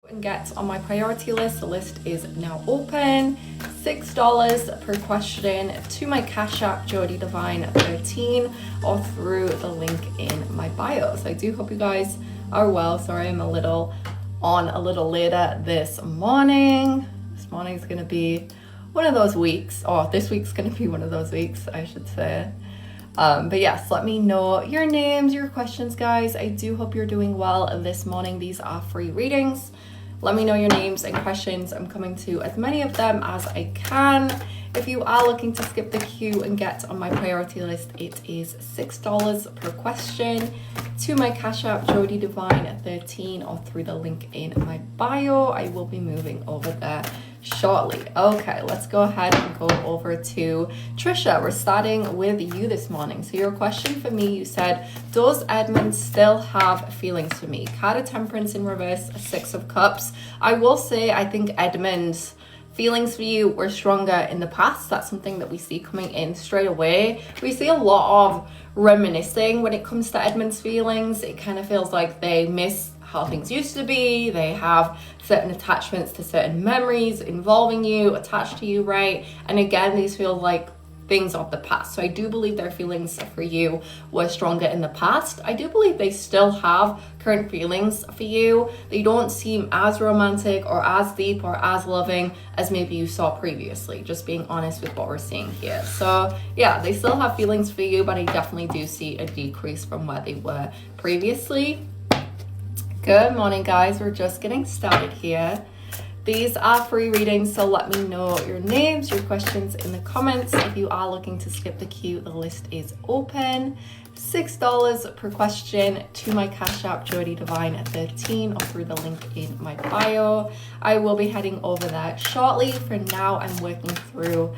And get on my priority list. The list is now open. $6 per question to my Cash App, Jodiedivine13, or through the link in my bio. So I do hope you guys are well. Sorry I'm a little later this morning. This morning is going to be one of those weeks, or this week's going to be one of those weeks, I should say. But yes, let me know your names, your questions, guys. I do hope you're doing well this morning. These are free readings. Let me know your names and questions. I'm coming to as many of them as I can. If you are looking to skip the queue and get on my priority list, it is $6 per question to my Cash App, Jodiedivine13, or through the link in my bio. I will be moving over there shortly. Okay, let's go ahead and go over to Trisha. We're starting with you this morning. So your question for me, you said, does Edmund still have feelings for me? Card of Temperance in reverse, Six of Cups. I will say, I think Edmund's feelings for you were stronger in the past. That's something that we see coming in straight away. We see a lot of reminiscing when it comes to Edmund's feelings. It kind of feels like they miss how things used to be. They have certain attachments to certain memories involving you, attached to you, right? And again, these feel like things of the past. So I do believe their feelings for you were stronger in the past. I do believe they still have current feelings for you. They don't seem as romantic or as deep or as loving as maybe you saw previously, just being honest with what we're seeing here. So yeah, they still have feelings for you, but I definitely do see a decrease from where they were previously. Good morning, guys. We're just getting started here. These are free readings, so let me know your names, your questions in the comments. If you are looking to skip the queue, the list is open. $6 per question to my Cash App, Jodiedivine13, or through the link in my bio. I will be heading over there shortly. For now, I'm working through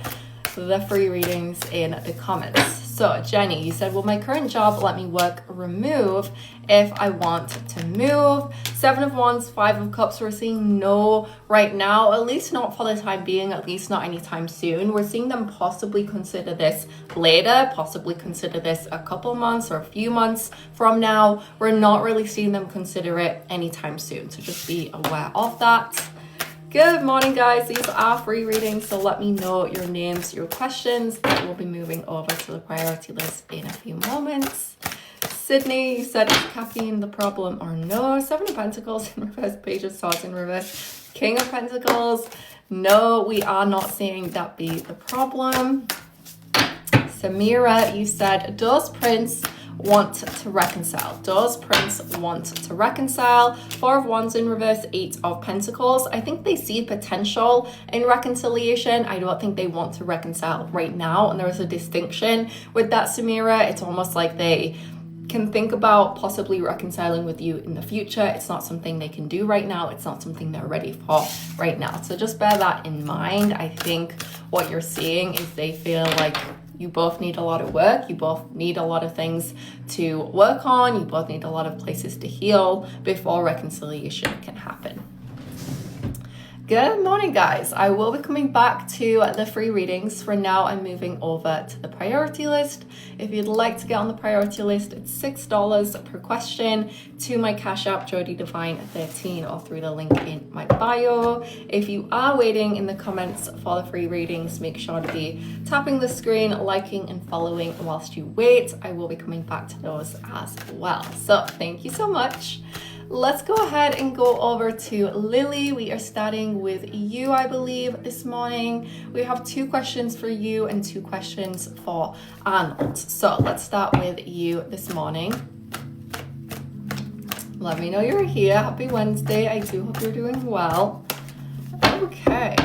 the free readings in the comments. So Jenny, you said, will my current job let me work remove if I want to move? Seven of Wands, Five of Cups. We're seeing no right now, at least not for the time being, at least not anytime soon. We're seeing them possibly consider this later, possibly consider this a couple months or a few months from now. We're not really seeing them consider it anytime soon, so just be aware of that. Good morning, guys. These are free readings, so let me know your names, your questions. I will be moving over to the priority list in a few moments. Sydney, you said, is caffeine the problem or no? Seven of Pentacles in reverse, Page of Swords in reverse, King of Pentacles. No, we are not seeing that be the problem. Samira, you said, does Prince want to reconcile? Does Prince want to reconcile? Four of Wands in reverse, Eight of Pentacles. I think they see potential in reconciliation. I don't think they want to reconcile right now. And there is a distinction with that, Samira. It's almost like they can think about possibly reconciling with you in the future. It's not something they can do right now. It's not something they're ready for right now. So just bear that in mind. I think what you're seeing is they feel like you both need a lot of work. You both need a lot of things to work on. You both need a lot of places to heal before reconciliation can happen. Good morning, guys. I will be coming back to the free readings. For now, I'm moving over to the priority list. If you'd like to get on the priority list, it's $6 per question to my Cash App, Jodiedivine13, or through the link in my bio. If you are waiting in the comments for the free readings, make sure to be tapping the screen, liking and following whilst you wait. I will be coming back to those as well. So thank you so much. Let's go ahead and go over to Lily. We are starting with you, I believe, this morning. We have two questions for you and two questions for Arnold. So let's start with you this morning. Let me know you're here. Happy Wednesday. I do hope you're doing well. Okay,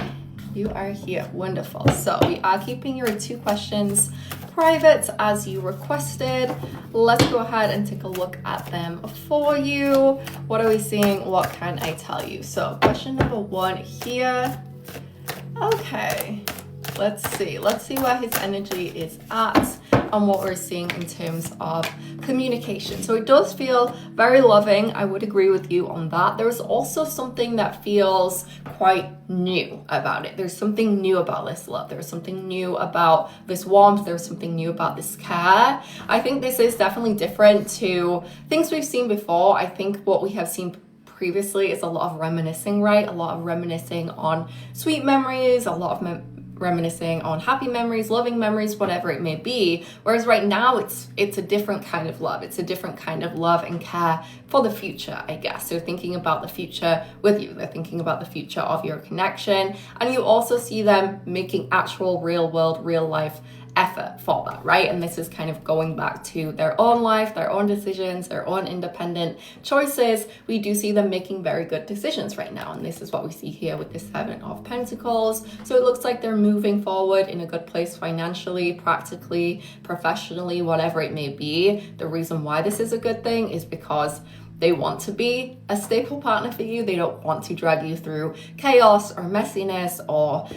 you are here. Wonderful. So we are keeping your two questions private as you requested. Let's go ahead and take a look at them for you. What are we seeing? What can I tell you? So question number one here. Okay, let's see where his energy is at and what we're seeing in terms of communication. So it does feel very loving. I would agree with you on that. There's also something that feels quite new about it. There's something new about this love. There's something new about this warmth. There's something new about this care. I think this is definitely different to things we've seen before. I think what we have seen previously is a lot of reminiscing, right? A lot of reminiscing on sweet memories, a lot of reminiscing on happy memories, loving memories, whatever it may be. Whereas right now it's a different kind of love. It's a different kind of love and care for the future, I guess. So thinking about the future with you, they're thinking about the future of your connection. And you also see them making actual real world, real life effort for that, right? And this is kind of going back to their own life, their own decisions, their own independent choices. We do see them making very good decisions right now. And this is what we see here with the Seven of Pentacles. So it looks like they're moving forward in a good place financially, practically, professionally, whatever it may be. The reason why this is a good thing is because they want to be a stable partner for you. They don't want to drag you through chaos or messiness or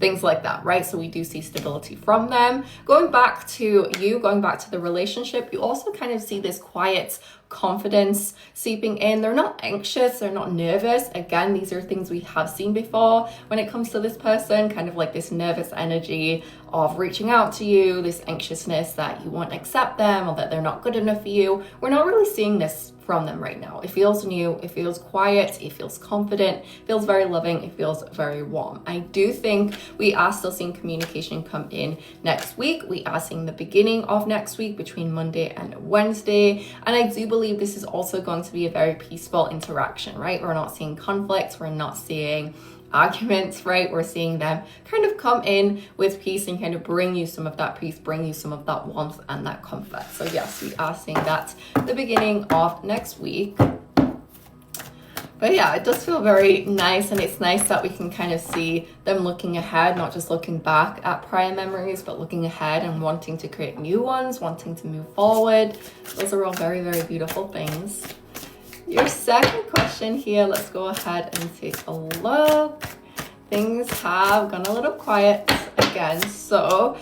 things like that, right? So we do see stability from them. Going back to you, going back to the relationship, you also kind of see this quiet confidence seeping in. They're not anxious, they're not nervous. Again, these are things we have seen before when it comes to this person, kind of like this nervous energy of reaching out to you, this anxiousness that you won't accept them or that they're not good enough for you. We're not really seeing this from them right now. It feels new, it feels quiet, it feels confident, it feels very loving, it feels very warm. I do think we are still seeing communication come in next week. We are seeing the beginning of next week between Monday and Wednesday. And I do believe this is also going to be a very peaceful interaction, right? We're not seeing conflicts, we're not seeing arguments, right? We're seeing them kind of come in with peace and kind of bring you some of that peace, bring you some of that warmth and that comfort. So yes, we are seeing that the beginning of next week. But yeah, it does feel very nice, and it's nice that we can kind of see them looking ahead, not just looking back at prior memories, but looking ahead and wanting to create new ones, wanting to move forward. Those are all very, very beautiful things. Your second question here, let's go ahead and take a look. Things have gone a little quiet again. So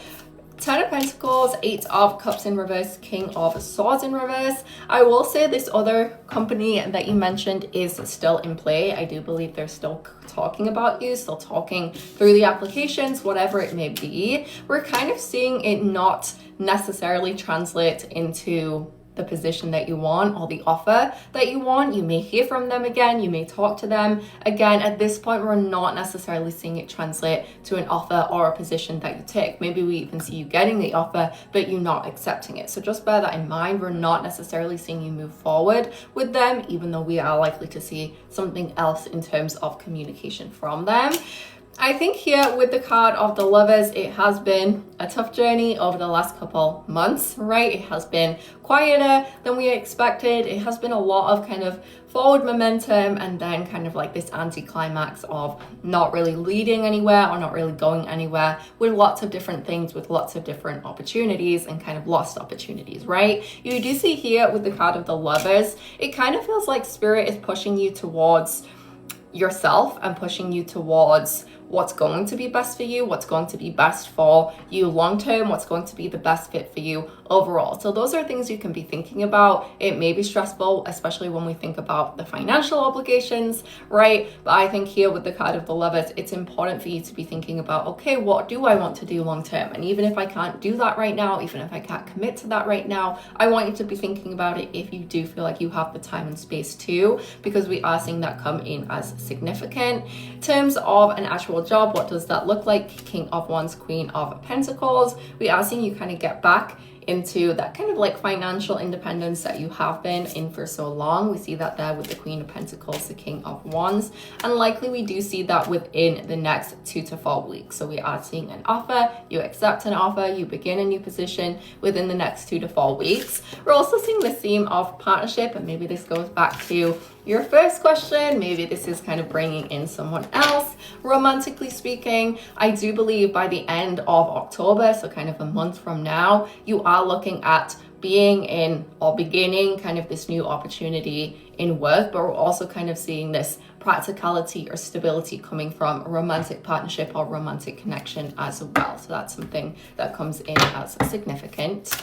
10 of Pentacles, 8 of Cups in reverse, King of Swords in reverse. I will say this other company that you mentioned is still in play. I do believe they're still talking about you, still talking through the applications, whatever it may be. We're kind of seeing it not necessarily translate into the position that you want or the offer that you want. You may hear from them again, you may talk to them again. At this point, we're not necessarily seeing it translate to an offer or a position that you take. Maybe we even see you getting the offer, but you not accepting it. So just bear that in mind. We're not necessarily seeing you move forward with them, even though we are likely to see something else in terms of communication from them. I think here with the card of the Lovers, it has been a tough journey over the last couple months, right? It has been quieter than we expected. It has been a lot of kind of forward momentum and then kind of like this anticlimax of not really leading anywhere or not really going anywhere with lots of different things, with lots of different opportunities and kind of lost opportunities, right? You do see here with the card of the Lovers, it kind of feels like Spirit is pushing you towards yourself and pushing you towards what's going to be best for you, what's going to be best for you long term, what's going to be the best fit for you overall. So those are things you can be thinking about. It may be stressful, especially when we think about the financial obligations, right? But I think here with the card of the Lovers, it's important for you to be thinking about, okay, what do I want to do long term? And even if I can't do that right now, even if I can't commit to that right now, I want you to be thinking about it if you do feel like you have the time and space to, because we are seeing that come in as significant. In terms of an actual job, what does that look like? King of Wands, Queen of Pentacles. We are seeing you kind of get back into that kind of like financial independence that you have been in for so long. We see that there with the Queen of Pentacles, the King of Wands, and likely we do see that within the next 2 to 4 weeks. So we are seeing an offer, you accept an offer, you begin a new position within the next 2 to 4 weeks. We're also seeing the theme of partnership, and maybe this goes back to your first question. Maybe this is kind of bringing in someone else. Romantically speaking, I do believe by the end of October, so kind of a month from now, you are looking at being in or beginning kind of this new opportunity in work, but we're also kind of seeing this practicality or stability coming from a romantic partnership or romantic connection as well. So that's something that comes in as significant.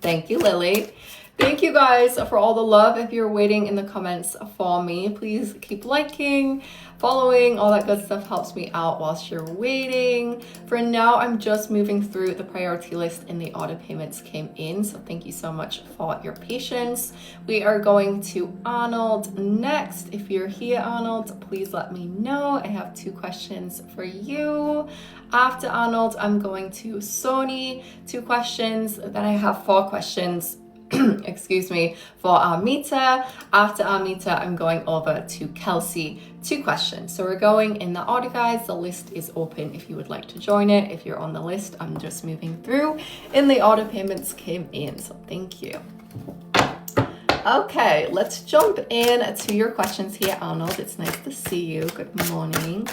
Thank you, Lily. Thank you guys for all the love. If you're waiting in the comments for me, please keep liking, following, all that good stuff helps me out whilst you're waiting. For now, I'm just moving through the priority list and the auto payments came in. So thank you so much for your patience. We are going to Arnold next. If you're here, Arnold, please let me know. I have 2 questions for you. After Arnold, I'm going to Sony, 2 questions. Then I have 4 questions excuse me, for Armita. After Armita, I'm going over to Kelsey, 2 questions. So we're going in the order, guys. The list is open if you would like to join it. If you're on the list, I'm just moving through and the order payments came in. So thank you. Okay, let's jump in to your questions here, Arnold. It's nice to see you. Good morning.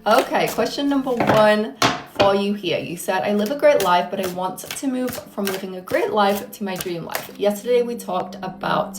Okay, question number 1 for you here. You said, I live a great life, but I want to move from living a great life to my dream life. Yesterday we talked about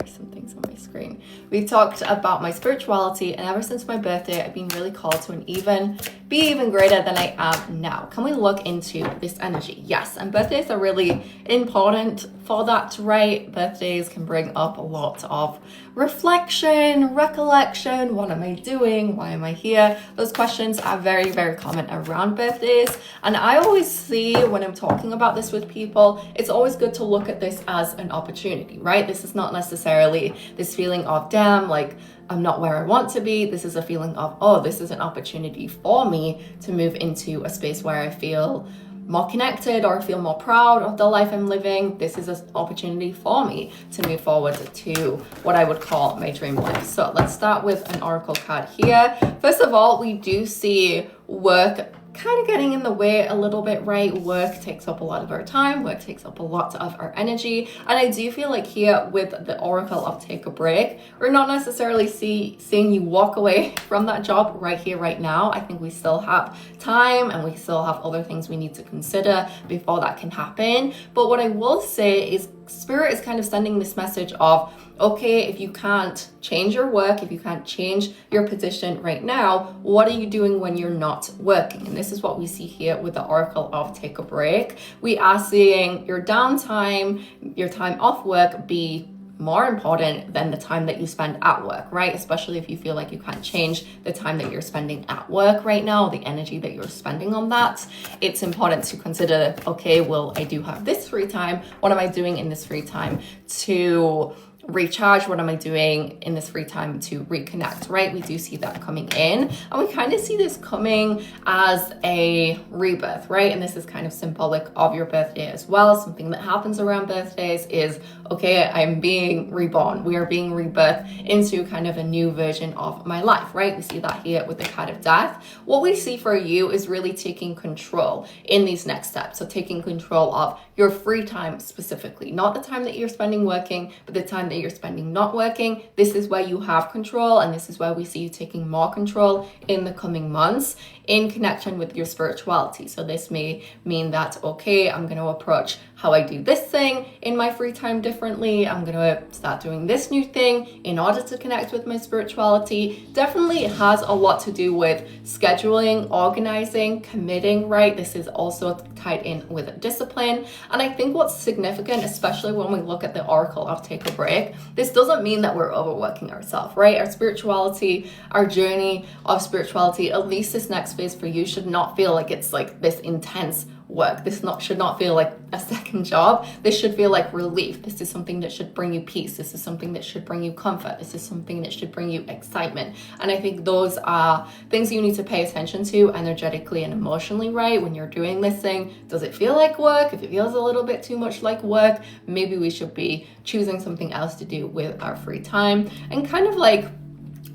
something's on my screen. We talked about my spirituality, and ever since my birthday, I've been really called to be even greater than I am now. Can we look into this energy? Yes, and birthdays are really important for that, right? Birthdays can bring up a lot of reflection, recollection. What am I doing? Why am I here? Those questions are very, very common around birthdays. And I always see when I'm talking about this with people, it's always good to look at this as an opportunity, right? This is not necessarily this feeling of, damn, like I'm not where I want to be. This is a feeling of, oh, this is an opportunity for me to move into a space where I feel more connected or feel more proud of the life I'm living. This is an opportunity for me to move forward to what I would call my dream life. So let's start with an oracle card here. First of all, we do see work kind of getting in the way a little bit, right? Work takes up a lot of our time. Work takes up a lot of our energy. And I do feel like here with the oracle of take a break, we're not necessarily seeing you walk away from that job right here, right now. I think we still have time and we still have other things we need to consider before that can happen. But what I will say is Spirit is kind of sending this message of, okay, if you can't change your work, if you can't change your position right now, what are you doing when you're not working? And this is what we see here with the oracle of take a break. We are seeing your downtime, your time off work be more important than the time that you spend at work, right? Especially if you feel like you can't change the time that you're spending at work right now, the energy that you're spending on that. It's important to consider, okay, well, I do have this free time. What am I doing in this free time to recharge? What am I doing in this free time to reconnect, right? We do see that coming in, and we kind of see this coming as a rebirth, right? And this is kind of symbolic of your birthday as well. Something that happens around birthdays is, okay, I'm being reborn. We are being rebirthed into kind of a new version of my life, right? We see that here with the card of death. What we see for you is really taking control in these next steps. So taking control of your free time specifically, not the time that you're spending working, but the time that you're spending not working. This is where you have control, and this is where we see you taking more control in the coming months in connection with your spirituality. So this may mean that, okay, I'm going to approach how I do this thing in my free time differently. I'm going to start doing this new thing in order to connect with my spirituality. Definitely it has a lot to do with scheduling, organizing, committing, right? This is also tied in with discipline. And I think what's significant, especially when we look at the oracle of take a break, this doesn't mean that we're overworking ourselves, right? Our spirituality, our journey of spirituality, at least this next phase for you, should not feel like it's like this intense work. This should not feel like a second job. This should feel like relief. This is something that should bring you peace. This is something that should bring you comfort. This is something that should bring you excitement. And I think those are things you need to pay attention to energetically and emotionally, right? When you're doing this thing, does it feel like work? If it feels a little bit too much like work, maybe we should be choosing something else to do with our free time and kind of like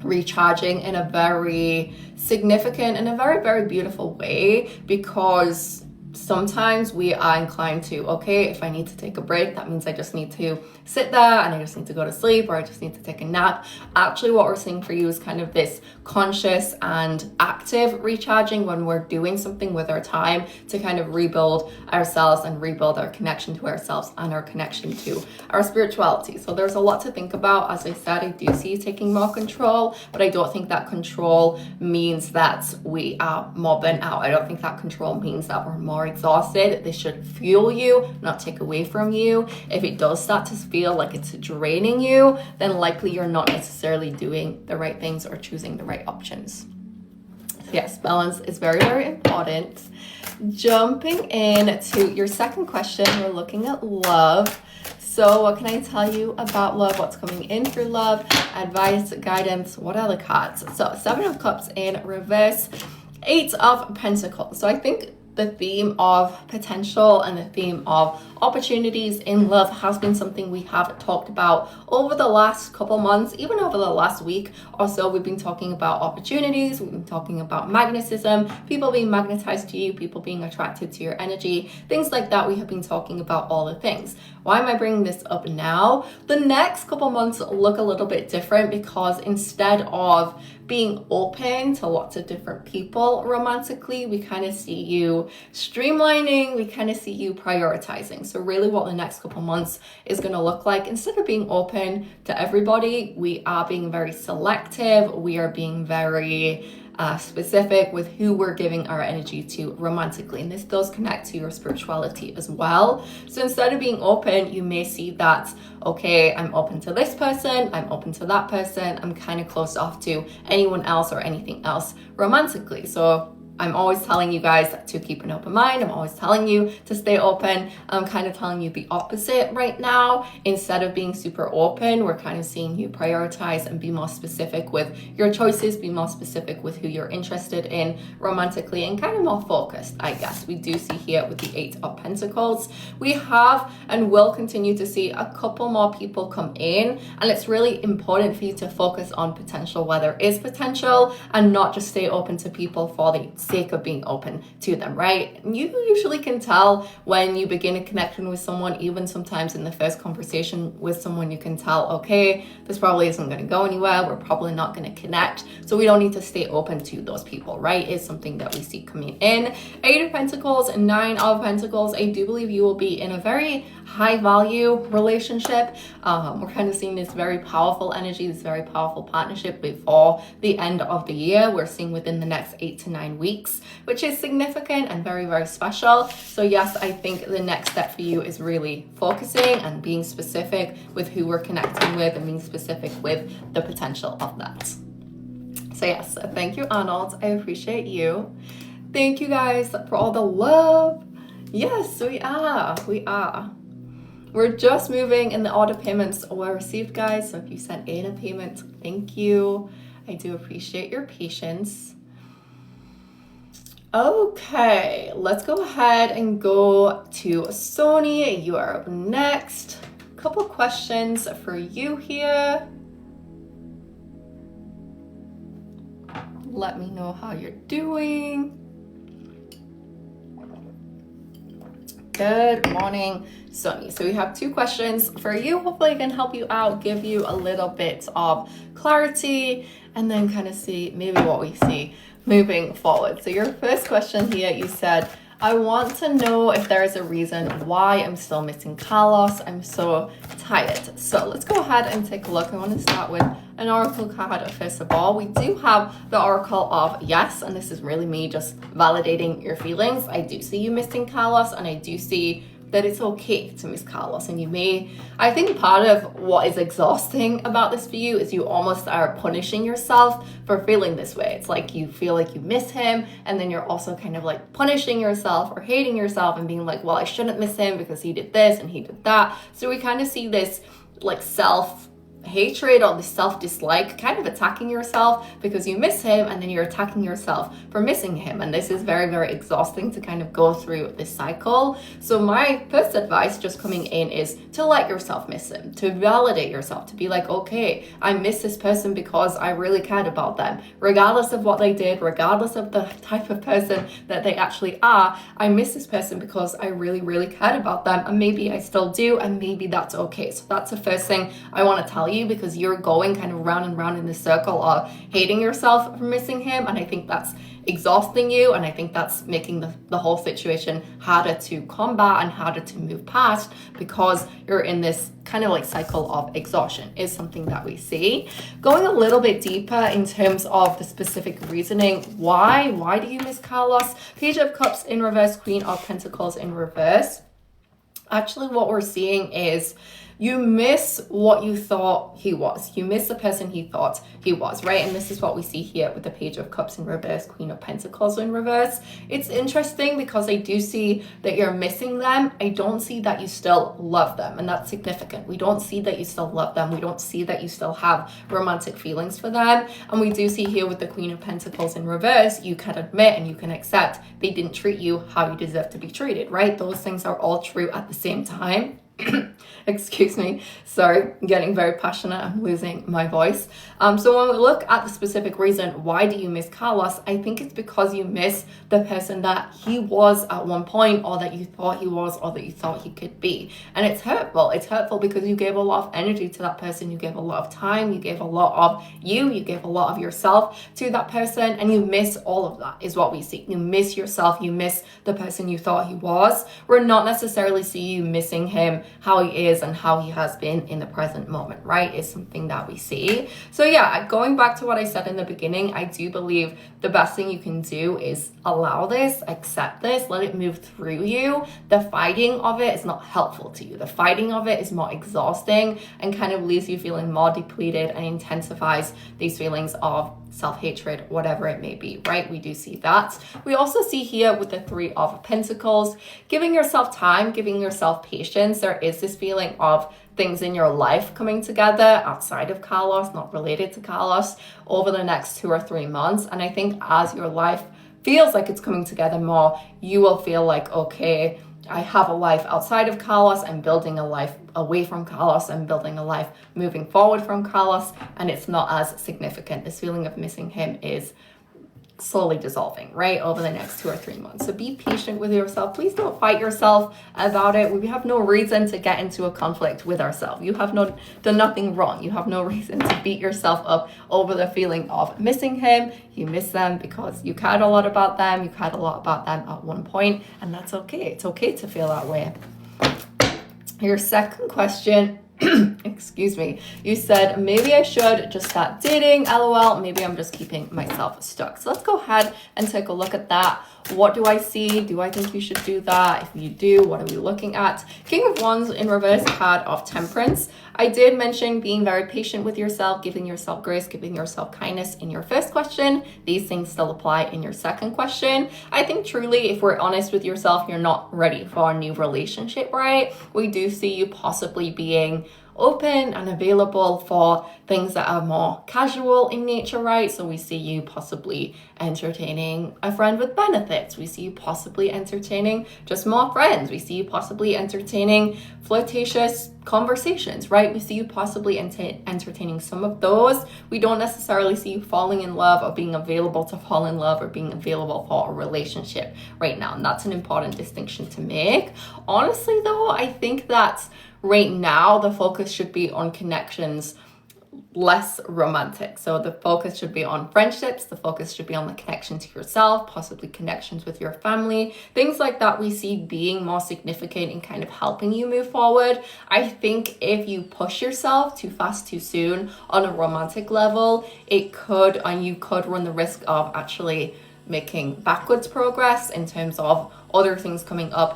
recharging in a very significant and a very, very beautiful way, because sometimes we are inclined to, okay, if I need to take a break, that means I just need to sit there and I just need to go to sleep, or I just need to take a nap. Actually, what we're seeing for you is kind of this conscious and active recharging when we're doing something with our time to kind of rebuild ourselves and rebuild our connection to ourselves and our connection to our spirituality. So there's a lot to think about. As I said, I do see you taking more control, but I don't think that control means that we are more burnt out. I don't think that control means that we're more are exhausted, this should fuel you, not take away from you. If it does start to feel like it's draining you, then likely you're not necessarily doing the right things or choosing the right options. So yes, balance is very, very important. Jumping in to your second question, we're looking at love. So what can I tell you about love? What's coming in for love? Advice, guidance, what are the cards? So 7 of Cups in reverse, 8 of Pentacles. So I think the theme of potential and the theme of opportunities in love has been something we have talked about over the last couple months, even over the last week or so. We've been talking about opportunities, we've been talking about magnetism, people being magnetized to you, people being attracted to your energy, things like that. We have been talking about all the things. Why am I bringing this up now? The next couple months look a little bit different because instead of being open to lots of different people romantically, we kind of see you streamlining, we kind of see you prioritizing. So really what the next couple months is going to look like, instead of being open to everybody, we are being very selective, we are being very specific with who we're giving our energy to romantically. And this does connect to your spirituality as well. So instead of being open, you may see that, okay, I'm open to this person, I'm open to that person, I'm kind of closed off to anyone else or anything else romantically. So I'm always telling you guys to keep an open mind. I'm always telling you to stay open. I'm kind of telling you the opposite right now. Instead of being super open, we're kind of seeing you prioritize and be more specific with your choices, be more specific with who you're interested in romantically, and kind of more focused, I guess. We do see here with the 8 of Pentacles, we have and will continue to see a couple more people come in, and it's really important for you to focus on potential where there is potential and not just stay open to people for the sake of being open to them, right? You usually can tell when you begin a connection with someone, even sometimes in the first conversation with someone, you can tell, okay, this probably isn't going to go anywhere, we're probably not going to connect, so we don't need to stay open to those people, right? It's something that we see coming in. 8 of Pentacles and 9 of Pentacles, I do believe you will be in a very high value relationship. We're kind of seeing this very powerful energy, this very powerful partnership before the end of the year. We're seeing within the next 8 to 9 weeks, which is significant and very, very special. So yes, I think the next step for you is really focusing and being specific with who we're connecting with and being specific with the potential of that. So yes, thank you, Arnold. I appreciate you. Thank you guys for all the love. Yes, we are. We're just moving in the order payments were received, guys. So if you sent in a payment, thank you. I do appreciate your patience. Okay, let's go ahead and go to Sony. You are up next. Couple questions for you here. Let me know how you're doing. Good morning, Sony. So we have 2 questions for you. Hopefully I can help you out, give you a little bit of clarity, and then kind of see maybe what we see moving forward. So your first question here, you said, I want to know if there is a reason why I'm still missing Carlos. I'm so tired. So let's go ahead and take a look. I want to start with an oracle card first of all. We do have the oracle of yes, and this is really me just validating your feelings. I do see you missing Carlos, and I do see that it's okay to miss Carlos. And you may, I think part of what is exhausting about this for you is you almost are punishing yourself for feeling this way. It's like you feel like you miss him, and then you're also kind of like punishing yourself or hating yourself and being like, well, I shouldn't miss him because he did this and he did that. So we kind of see this like self-hatred or the self-dislike, kind of attacking yourself because you miss him, and then you're attacking yourself for missing him. And this is very, very exhausting to kind of go through this cycle. So my first advice just coming in is to let yourself miss him, to validate yourself, to be like, okay, I miss this person because I really cared about them, regardless of what they did, regardless of the type of person that they actually are. I miss this person because I really, really cared about them, and maybe I still do, and maybe that's okay. So that's the first thing I want to tell you. you, because you're going kind of round and round in the circle of hating yourself for missing him. And I think that's exhausting you, and I think that's making the whole situation harder to combat and harder to move past, because you're in this kind of like cycle of exhaustion is something that we see. Going a little bit deeper in terms of the specific reasoning, why do you miss Carlos? Page of Cups in reverse, Queen of Pentacles in reverse. Actually, what we're seeing is you miss what you thought he was. You miss the person he thought he was, right? And this is what we see here with the Page of Cups in reverse, Queen of Pentacles in reverse. It's interesting because I do see that you're missing them. I don't see that you still love them, and that's significant. We don't see that you still love them. We don't see that you still have romantic feelings for them. And we do see here with the Queen of Pentacles in reverse, you can admit and you can accept they didn't treat you how you deserve to be treated, right? Those things are all true at the same time. Excuse me, sorry, I'm getting very passionate, I'm losing my voice. So when we look at the specific reason, why do you miss Carlos? I think it's because you miss the person that he was at one point, or that you thought he was, or that you thought he could be. And it's hurtful. It's hurtful because you gave a lot of energy to that person, you gave a lot of time, you gave a lot of you gave a lot of yourself to that person, and you miss all of that is what we see. You miss yourself, you miss the person you thought he was. We're not necessarily seeing you missing him how he is and how he has been in the present moment, right? Is something that we see. So yeah, going back to what I said in the beginning, I do believe the best thing you can do is allow this, accept this, let it move through you. The fighting of it is not helpful to you. The fighting of it is more exhausting and kind of leaves you feeling more depleted and intensifies these feelings of self-hatred, whatever it may be, right? We do see that. We also see here with the Three of Pentacles, giving yourself time, giving yourself patience. There is this feeling of things in your life coming together outside of Carlos, not related to Carlos, over the next 2 or 3 months. And I think as your life feels like it's coming together more, you will feel like, okay, I have a life outside of Carlos, I'm building a life away from Carlos, I'm building a life moving forward from Carlos, and it's not as significant. This feeling of missing him is slowly dissolving, right, over the next 2 or 3 months. So be patient with yourself. Please don't fight yourself about it. We have no reason to get into a conflict with ourselves. You have done nothing wrong. You have no reason to beat yourself up over the feeling of missing him. You miss them because you cared a lot about them. You cared a lot about them at one point, and that's okay. It's okay to feel that way. Your second question, excuse me, you said maybe I should just start dating, lol, maybe I'm just keeping myself stuck. So let's go ahead and take a look at that. What do I see? Do I think you should do that? If you do, what are we looking at? King of Wands in reverse, card of Temperance. I did mention being very patient with yourself, giving yourself grace, giving yourself kindness in your first question. These things still apply in your second question. I think truly, if we're honest with yourself, you're not ready for a new relationship, right? We do see you possibly being open and available for things that are more casual in nature, right? So we see you possibly entertaining a friend with benefits. We see you possibly entertaining just more friends. We see you possibly entertaining flirtatious conversations, right? We see you possibly entertaining some of those. We don't necessarily see you falling in love or being available to fall in love or being available for a relationship right now. And that's an important distinction to make. Honestly, though, I think that right now the focus should be on connections, less romantic. So the focus should be on friendships, the focus should be on the connection to yourself, possibly connections with your family, things like that we see being more significant in kind of helping you move forward. I think if you push yourself too fast too soon on a romantic level, you could run the risk of actually making backwards progress in terms of other things coming up,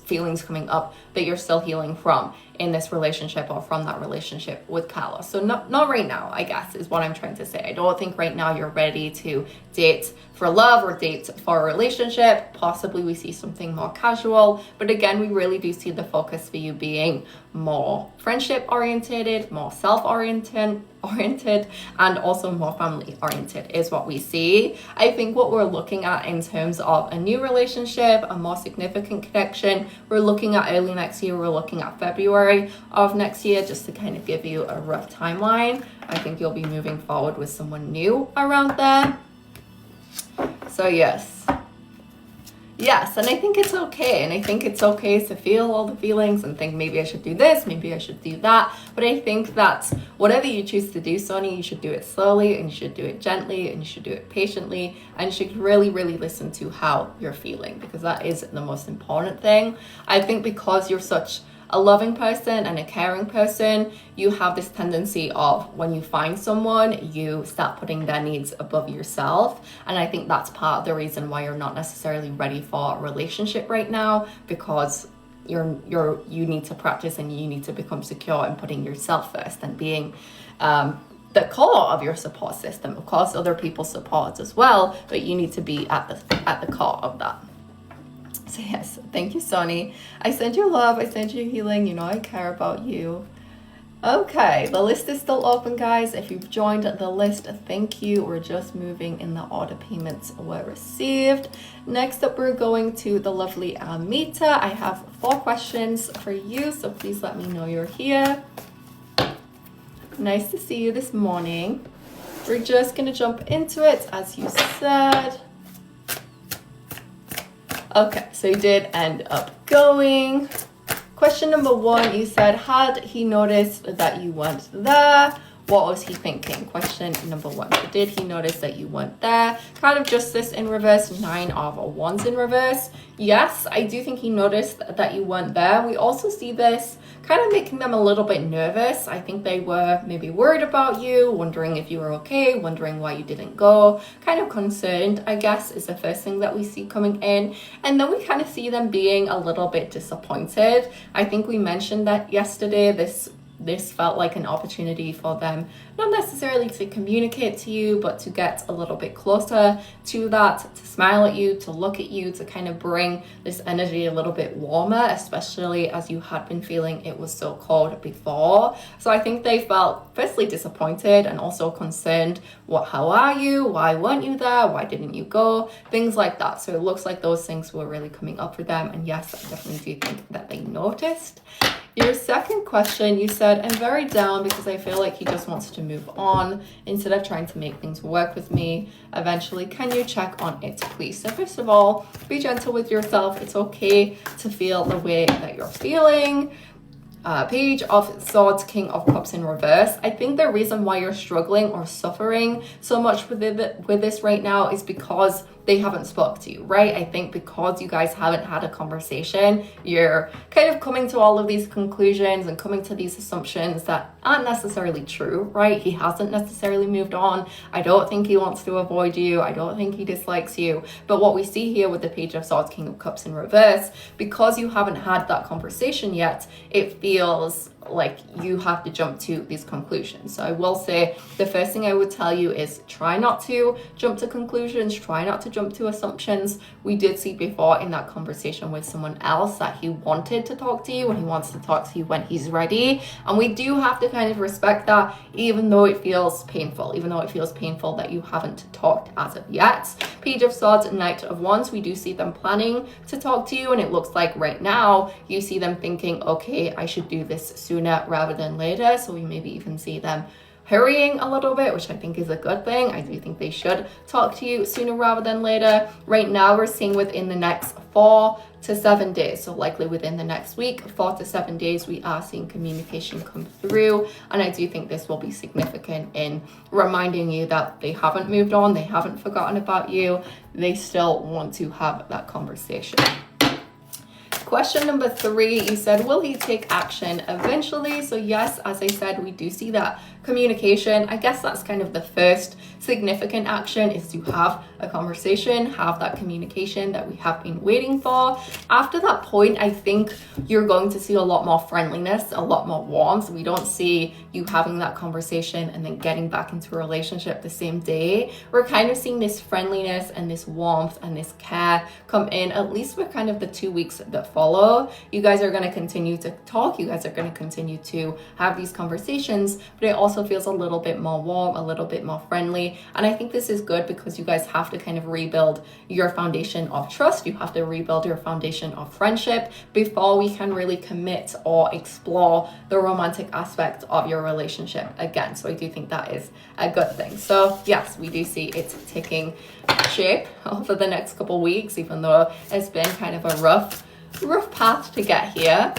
feelings coming up that you're still healing from in this relationship or from that relationship with Carlos. So not right now, I guess, is what I'm trying to say. I don't think right now you're ready to date for love or date for a relationship. Possibly we see something more casual, but again, we really do see the focus for you being more friendship oriented, more self-oriented, and also more family oriented is what we see. I think what we're looking at in terms of a new relationship, a more significant connection, we're looking at early next year. We're looking at February of next year, just to kind of give you a rough timeline. I think you'll be moving forward with someone new around there. So yes, Yes, and I think it's okay. And I think it's okay to feel all the feelings and think maybe I should do this, maybe I should do that. But I think that whatever you choose to do, Sonny, you should do it slowly and you should do it gently and you should do it patiently. And you should really, really listen to how you're feeling, because that is the most important thing. I think because you're such a loving person and a caring person, you have this tendency of when you find someone, you start putting their needs above yourself. And I think that's part of the reason why you're not necessarily ready for a relationship right now, because you need to practice and you need to become secure in putting yourself first and being the core of your support system. Of course, other people support as well, but you need to be at the core of that. So yes, thank you, Sonny. I send you love, I send you healing, you know I care about you. Okay, the list is still open, guys. If you've joined the list, thank you. We're just moving in the order payments were received. Next up, we're going to the lovely Amita. I have 4 questions for you, so please let me know you're here. Nice to see you this morning. We're just gonna jump into it, as you said. Okay, so you did end up going. Question number 1, you said, had he noticed that you weren't there? What was he thinking? Question number 1. So did he notice that you weren't there? Kind of justice in reverse, 9 of wands in reverse. Yes, I do think he noticed that you weren't there. We also see this kind of making them a little bit nervous. I think they were maybe worried about you, wondering if you were okay, wondering why you didn't go, kind of concerned, I guess, is the first thing that we see coming in. And then we kind of see them being a little bit disappointed. I think we mentioned that yesterday. This felt like an opportunity for them, not necessarily to communicate to you, but to get a little bit closer to that, to smile at you, to look at you, to kind of bring this energy a little bit warmer, especially as you had been feeling it was so cold before. So I think they felt firstly disappointed and also concerned. How are you? Why weren't you there? Why didn't you go? Things like that. So it looks like those things were really coming up for them. And yes, I definitely do think that they noticed. Your second question, you said, I'm very down because I feel like he just wants to move on instead of trying to make things work with me. Eventually, can you check on it, please? So first of all, be gentle with yourself. It's okay to feel the way that you're feeling. Page of Swords, King of Cups in reverse. I think the reason why you're struggling or suffering so much with this right now is because they haven't spoke to you, right? I think because you guys haven't had a conversation, you're kind of coming to all of these conclusions and coming to these assumptions that aren't necessarily true, right? He hasn't necessarily moved on. I don't think he wants to avoid you. I don't think he dislikes you. But what we see here with the Page of Swords, King of Cups in reverse, because you haven't had that conversation yet, it feels like you have to jump to these conclusions. So I will say the first thing I would tell you is try not to jump to conclusions, try not to jump to assumptions. We did see before in that conversation with someone else that he wanted to talk to you and he wants to talk to you when he's ready. And we do have to kind of respect that, even though it feels painful, that you haven't talked as of yet. Page of Swords, Knight of Wands, we do see them planning to talk to you, and it looks like right now you see them thinking, okay, I should do this sooner rather than later. So we maybe even see them hurrying a little bit, which I think is a good thing. I do think they should talk to you sooner rather than later. Right now we're seeing within the next 4 to 7 days, so likely within the next week, 4 to 7 days, we are seeing communication come through. And I do think this will be significant in reminding you that they haven't moved on, they haven't forgotten about you, they still want to have that conversation. Question number 3, you said, will he take action eventually? So yes, as I said, we do see that communication. I guess that's kind of the first significant action, is to have a conversation, have that communication that we have been waiting for. After that point, I think you're going to see a lot more friendliness, a lot more warmth. We don't see you having that conversation and then getting back into a relationship the same day. We're kind of seeing this friendliness and this warmth and this care come in, at least for kind of the 2 weeks that follow. You guys are going to continue to talk. You guys are going to continue to have these conversations, but it also feels a little bit more warm, a little bit more friendly. And I think this is good because you guys have to kind of rebuild your foundation of trust. You have to rebuild your foundation of friendship before we can really commit or explore the romantic aspect of your relationship again. So I do think that is a good thing. So yes, we do see it ticking shape over the next couple weeks, even though it's been kind of a rough path to get here.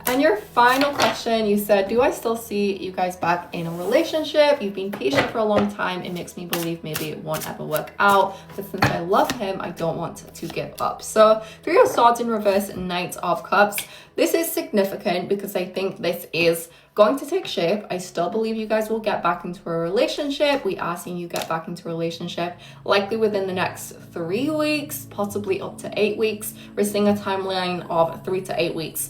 And your final question, you said, do I still see you guys back in a relationship? You've been patient for a long time. It makes me believe maybe it won't ever work out. But since I love him, I don't want to give up. So 3 of Swords in reverse, Knight of Cups. This is significant because I think this is going to take shape. I still believe you guys will get back into a relationship. We are seeing you get back into a relationship likely within the next 3 weeks, possibly up to 8 weeks. We're seeing a timeline of 3 to 8 weeks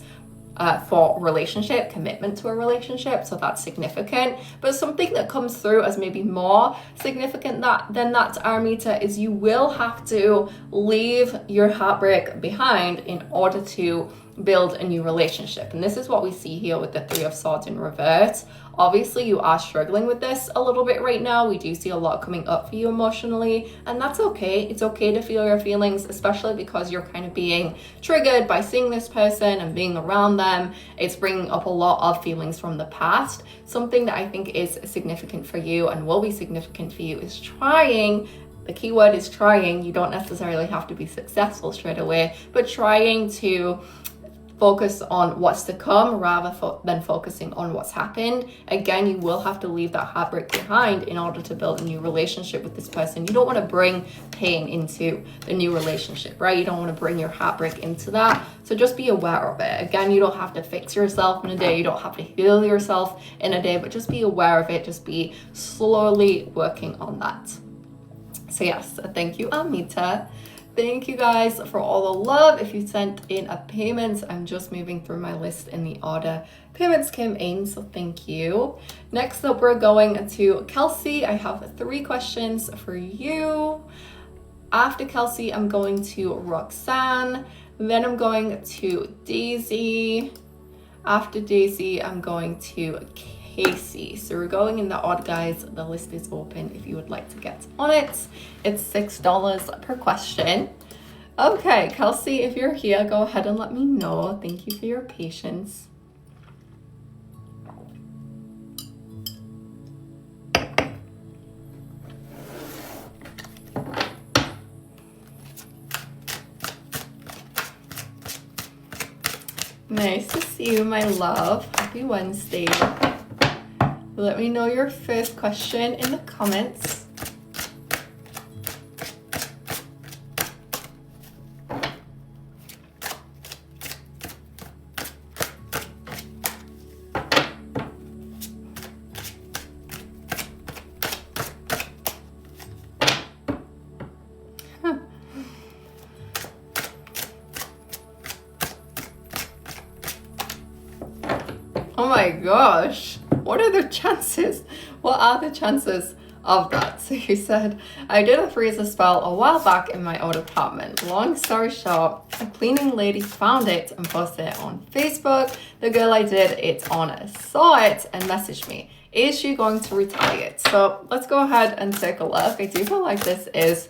for relationship, commitment to a relationship, so that's significant. But something that comes through as maybe more significant than that Meter is you will have to leave your heartbreak behind in order to build a new relationship. And this is what we see here with the 3 of Swords in reverse. Obviously, you are struggling with this a little bit right now. We do see a lot coming up for you emotionally, and that's okay. It's okay to feel your feelings, especially because you're kind of being triggered by seeing this person and being around them. It's bringing up a lot of feelings from the past. Something that I think is significant for you and will be significant for you is trying. The key word is trying. You don't necessarily have to be successful straight away, but trying to focus on what's to come rather than focusing on what's happened. Again, you will have to leave that heartbreak behind in order to build a new relationship with this person. You don't want to bring pain into the new relationship, right? You don't want to bring your heartbreak into that. So just be aware of it. Again, you don't have to fix yourself in a day. You don't have to heal yourself in a day, but just be aware of it. Just be slowly working on that. So yes, thank you, Amita. Thank you guys for all the love. If you sent in a payment, I'm just moving through my list in the order payments came in, so thank you. Next up, we're going to Kelsey. I have 3 questions for you. After Kelsey, I'm going to Roxanne. Then I'm going to Daisy. After Daisy, I'm going to Casey. So we're going in the order, guys. The list is open if you would like to get on it. It's $6 per question. Okay, Kelsey, if you're here, go ahead and let me know. Thank you for your patience. Nice to see you, my love. Happy Wednesday. Let me know your first question in the comments. Oh my gosh, what are the chances? What are the chances of that? So you said, I did a freezer spell a while back in my old apartment. Long story short, a cleaning lady found it and posted it on Facebook. The girl I did it on saw it and messaged me. Is she going to retaliate? So let's go ahead and take a look. I do feel like this is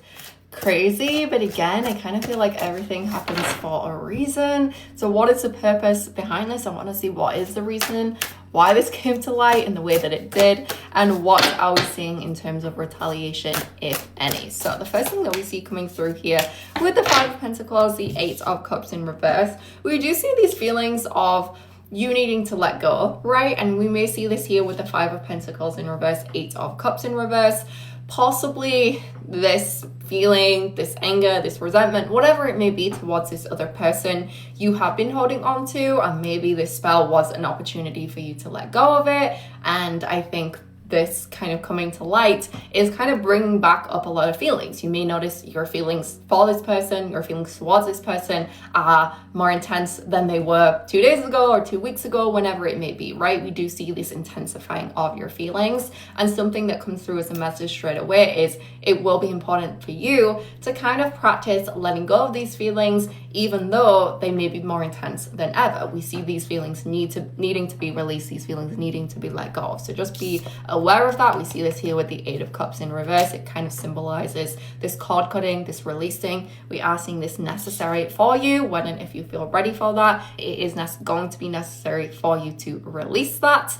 crazy, but again, I kind of feel like everything happens for a reason. So what is the purpose behind this? I want to see what is the reason why this came to light in the way that it did, and what are we seeing in terms of retaliation, if any. So the first thing that we see coming through here with the 5 of Pentacles, the 8 of Cups in reverse, we do see these feelings of you needing to let go, right? And we may see this here with the 5 of Pentacles in reverse, 8 of Cups in reverse. Possibly this feeling, this anger, this resentment, whatever it may be towards this other person you have been holding on to, and maybe this spell was an opportunity for you to let go of it. And I think this kind of coming to light is kind of bringing back up a lot of feelings. You may notice your feelings for this person, your feelings towards this person are more intense than they were 2 days ago or 2 weeks ago, whenever it may be, right? We do see this intensifying of your feelings, and something that comes through as a message straight away is it will be important for you to kind of practice letting go of these feelings, even though they may be more intense than ever. We see these feelings needing to be released, these feelings needing to be let go of. So just be aware of that. We see this here with the 8 of Cups in reverse. It kind of symbolizes this cord cutting, this releasing. We are seeing this necessary for you when and if you feel ready for that. It is going to be necessary for you to release that.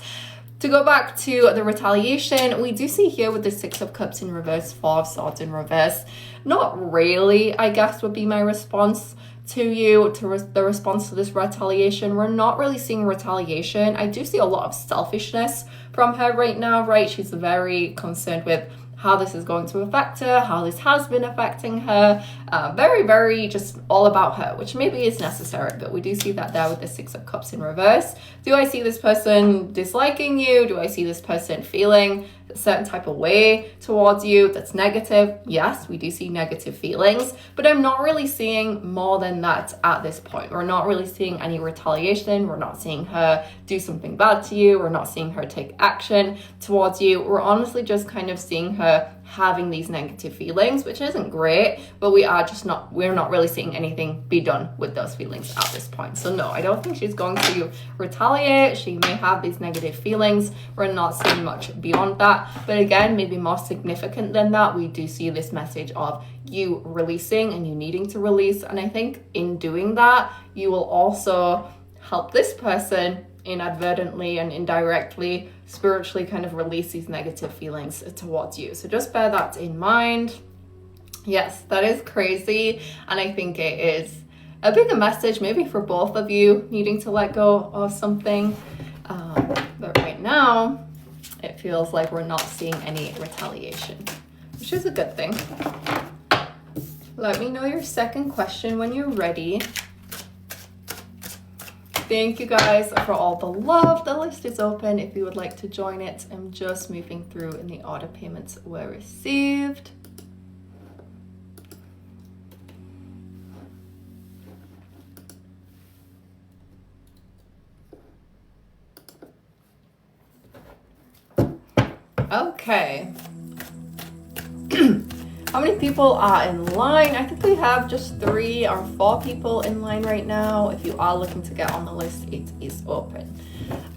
To go back to the retaliation, we do see here with the Six of Cups in reverse, Four of Swords in reverse. Not really, I guess, would be my response to you, the response to this retaliation. We're not really seeing retaliation. I do see a lot of selfishness from her right now, right? She's very concerned with how this is going to affect her, how this has been affecting her. Very, very just all about her, which maybe is necessary, but we do see that there with the Six of Cups in reverse. Do I see this person disliking you? Do I see this person feeling a certain type of way towards you that's negative? Yes, we do see negative feelings, but I'm not really seeing more than that at this point. We're not really seeing any retaliation. We're not seeing her do something bad to you. We're not seeing her take action towards you. We're honestly just kind of seeing her having these negative feelings, which isn't great, but we're not really seeing anything be done with those feelings at this point. So no, I don't think she's going to retaliate. She may have these negative feelings. We're not seeing much beyond that. But again, maybe more significant than that, we do see this message of you releasing and you needing to release. And I think in doing that, you will also help this person inadvertently and indirectly spiritually kind of release these negative feelings towards you. So just bear that in mind. Yes, that is crazy, and I think it is a bigger message maybe for both of you needing to let go of something, but right now it feels like we're not seeing any retaliation, which is a good thing. Let me know your second question when you're ready. Thank you guys for all the love. The list is open if you would like to join it. I'm just moving through and the order payments were received. Okay. How many people are in line? I think we have just 3 or 4 people in line right now. If you are looking to get on the list, it is open.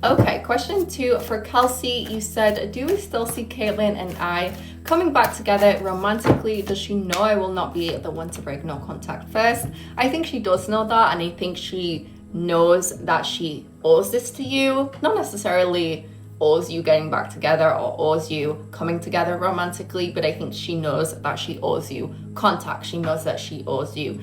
Okay, question 2 for Kelsey. You said, do we still see Caitlin and I coming back together romantically? Does she know I will not be the one to break no contact first? I think she does know that, and I think she knows that she owes this to you. Not necessarily owes you getting back together or owes you coming together romantically, but I think she knows that she owes you contact. She knows that she owes you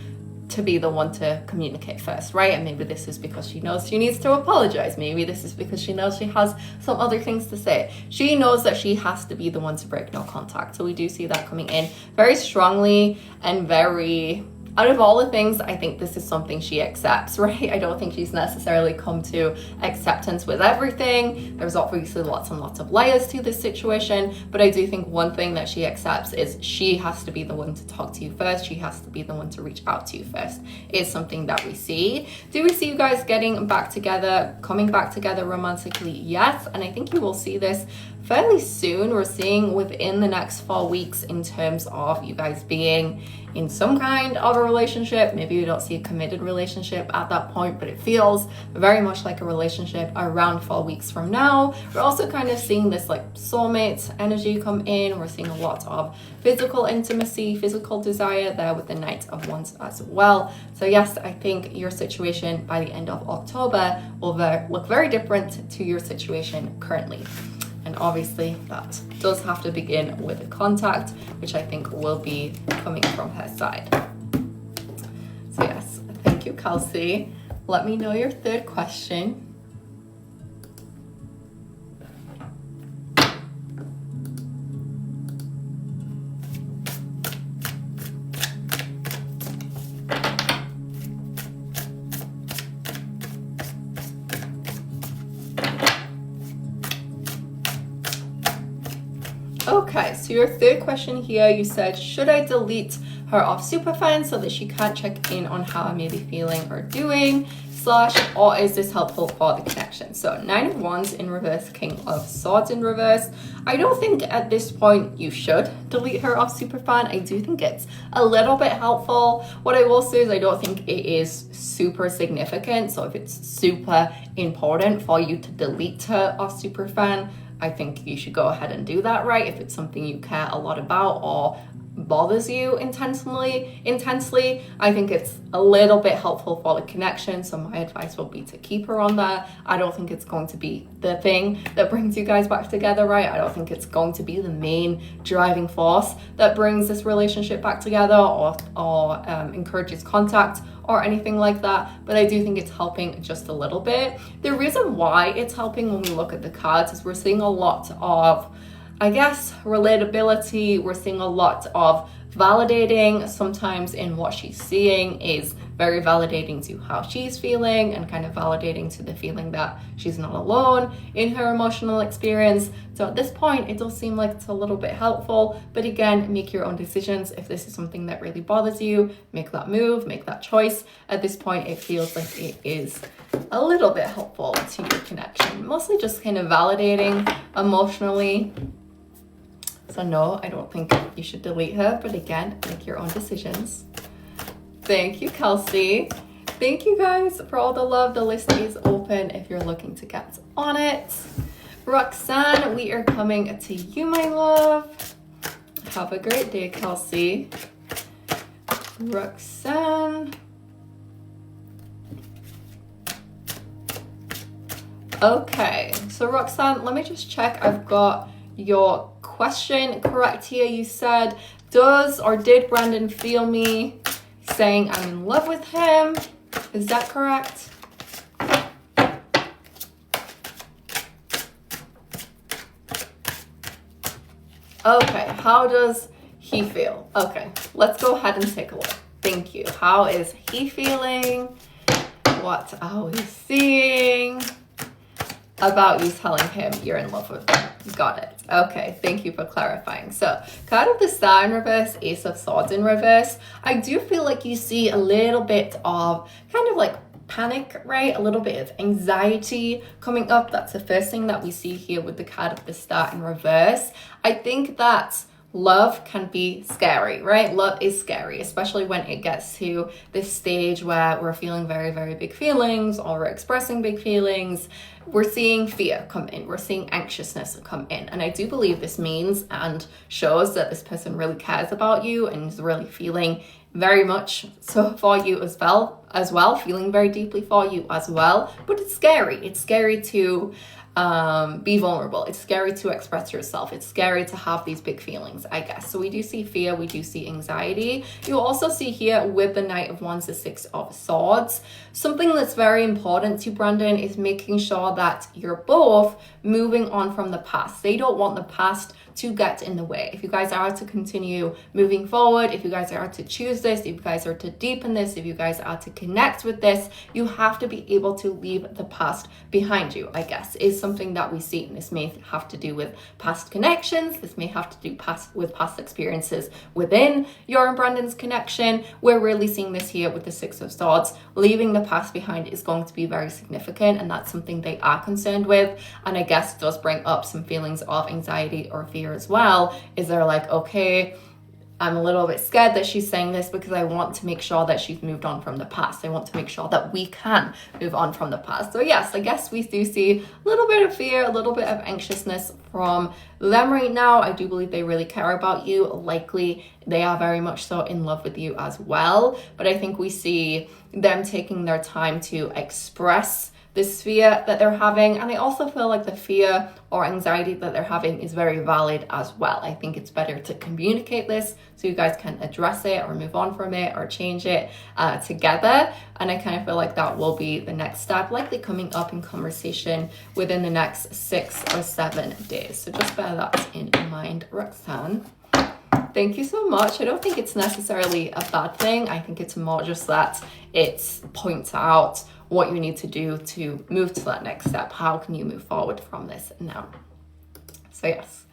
to be the one to communicate first, right? And maybe this is because she knows she needs to apologize. Maybe this is because she knows she has some other things to say. She knows that she has to be the one to break no contact. So we do see that coming in very strongly and very... Out of all the things, I think this is something she accepts, right? I don't think she's necessarily come to acceptance with everything. There's obviously lots and lots of layers to this situation, but I do think one thing that she accepts is she has to be the one to talk to you first. She has to be the one to reach out to you first. It's something that we see. Do we see you guys getting back together, coming back together romantically? Yes, and I think you will see this fairly soon. We're seeing within the next 4 weeks in terms of you guys being in some kind of a relationship. Maybe you don't see a committed relationship at that point, but it feels very much like a relationship around 4 weeks from now. We're also kind of seeing this like soulmate energy come in. We're seeing a lot of physical intimacy, physical desire there with the Knight of Wands as well. So yes, I think your situation by the end of October will look very different to your situation currently. And obviously that does have to begin with a contact, which I think will be coming from her side. So yes, thank you, Kelsey. Let me know your third question. Okay, so your third question here, you said, should I delete her off Superfan so that she can't check in on how I may be feeling or doing, / or is this helpful for the connection? So 9 of Wands in reverse, King of Swords in reverse. I don't think at this point you should delete her off Superfan. I do think it's a little bit helpful. What I will say is I don't think it is super significant. So if it's super important for you to delete her off Superfan, I think you should go ahead and do that, right? If it's something you care a lot about or bothers you intensely, I think it's a little bit helpful for the connection. So my advice will be to keep her on there. I don't think it's going to be the thing that brings you guys back together, right? I don't think it's going to be the main driving force that brings this relationship back together or encourages contact or anything like that, but I do think it's helping just a little bit. The reason why it's helping when we look at the cards is we're seeing a lot of, I guess, relatability. We're seeing a lot of validating. Sometimes in what she's seeing is very validating to how she's feeling and kind of validating to the feeling that she's not alone in her emotional experience. So at this point, it does seem like it's a little bit helpful, but again, make your own decisions. If this is something that really bothers you, make that move, make that choice. At this point, it feels like it is a little bit helpful to your connection, mostly just kind of validating emotionally. So no, I don't think you should delete her, but again, make your own decisions. Thank you, Kelsey. Thank you guys for all the love. The list is open if you're looking to get on it. Roxanne, we are coming to you, my love. Have a great day, Kelsey. Roxanne. Okay, so Roxanne, let me just check. I've got your question correct here. You said, does or did Brandon feel me saying I'm in love with him? Is that correct? Okay, how does he feel? Okay, let's go ahead and take a look. Thank you. How is he feeling? What are we seeing about you telling him you're in love with him? Got it. Okay, thank you for clarifying. So, card of the Star in reverse, Ace of Swords in reverse. I do feel like you see a little bit of kind of like panic, right? A little bit of anxiety coming up. That's the first thing that we see here with the card of the Star in reverse. I think that love can be scary, right? Love is scary, especially when it gets to this stage where we're feeling very, very big feelings or we're expressing big feelings. We're seeing fear come in. We're seeing anxiousness come in. And I do believe this means and shows that this person really cares about you and is really feeling very much so for you as well, feeling very deeply for you as well. But it's scary. It's scary to be vulnerable. It's scary to express yourself. It's scary to have these big feelings, I guess. So we do see fear, we do see anxiety. You also see here with the Knight of Wands, the Six of Swords. Something that's very important to Brandon is making sure that you're both moving on from the past. They don't want the past to get in the way. If you guys are to continue moving forward, if you guys are to choose this, if you guys are to deepen this, if you guys are to connect with this, you have to be able to leave the past behind you, I guess, is something that we see. And this may have to do with past connections. This may have to do with past experiences within your and Brandon's connection. We're really seeing this here with the Six of Swords. Leaving the past behind is going to be very significant, and that's something they are concerned with. And I guess does bring up some feelings of anxiety or fear as well. Is they're like, okay, I'm a little bit scared that she's saying this because I want to make sure that she's moved on from the past. I want to make sure that we can move on from the past. So yes, I guess we do see a little bit of fear, a little bit of anxiousness from them right now. I do believe they really care about you. Likely they are very much so in love with you as well. But I think we see them taking their time to express this fear that they're having. And I also feel like the fear or anxiety that they're having is very valid as well. I think it's better to communicate this so you guys can address it or move on from it or change it together. And I kind of feel like that will be the next step, likely coming up in conversation within the next 6 or 7 days. So just bear that in mind, Roxanne. Thank you so much. I don't think it's necessarily a bad thing. I think it's more just that it points out what you need to do to move to that next step. How can you move forward from this now? So yes,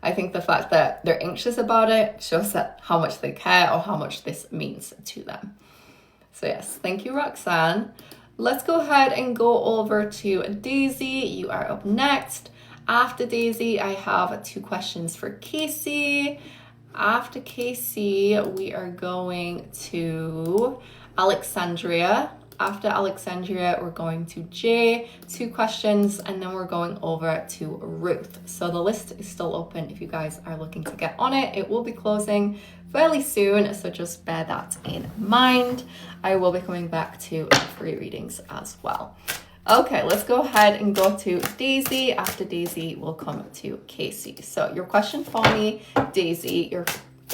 I think the fact that they're anxious about it shows that how much they care or how much this means to them. So yes, thank you, Roxanne. Let's go ahead and go over to Daisy. You are up next. After Daisy, I have 2 questions for Casey. After Casey, we are going to Alexandria. After Alexandria, we're going to Jay, 2 questions, and then we're going over to Ruth. So the list is still open if you guys are looking to get on it. It will be closing fairly soon, so just bear that in mind. I will be coming back to free readings as well. Okay, let's go ahead and go to Daisy. After Daisy, we'll come to Casey. So your question for me, Daisy,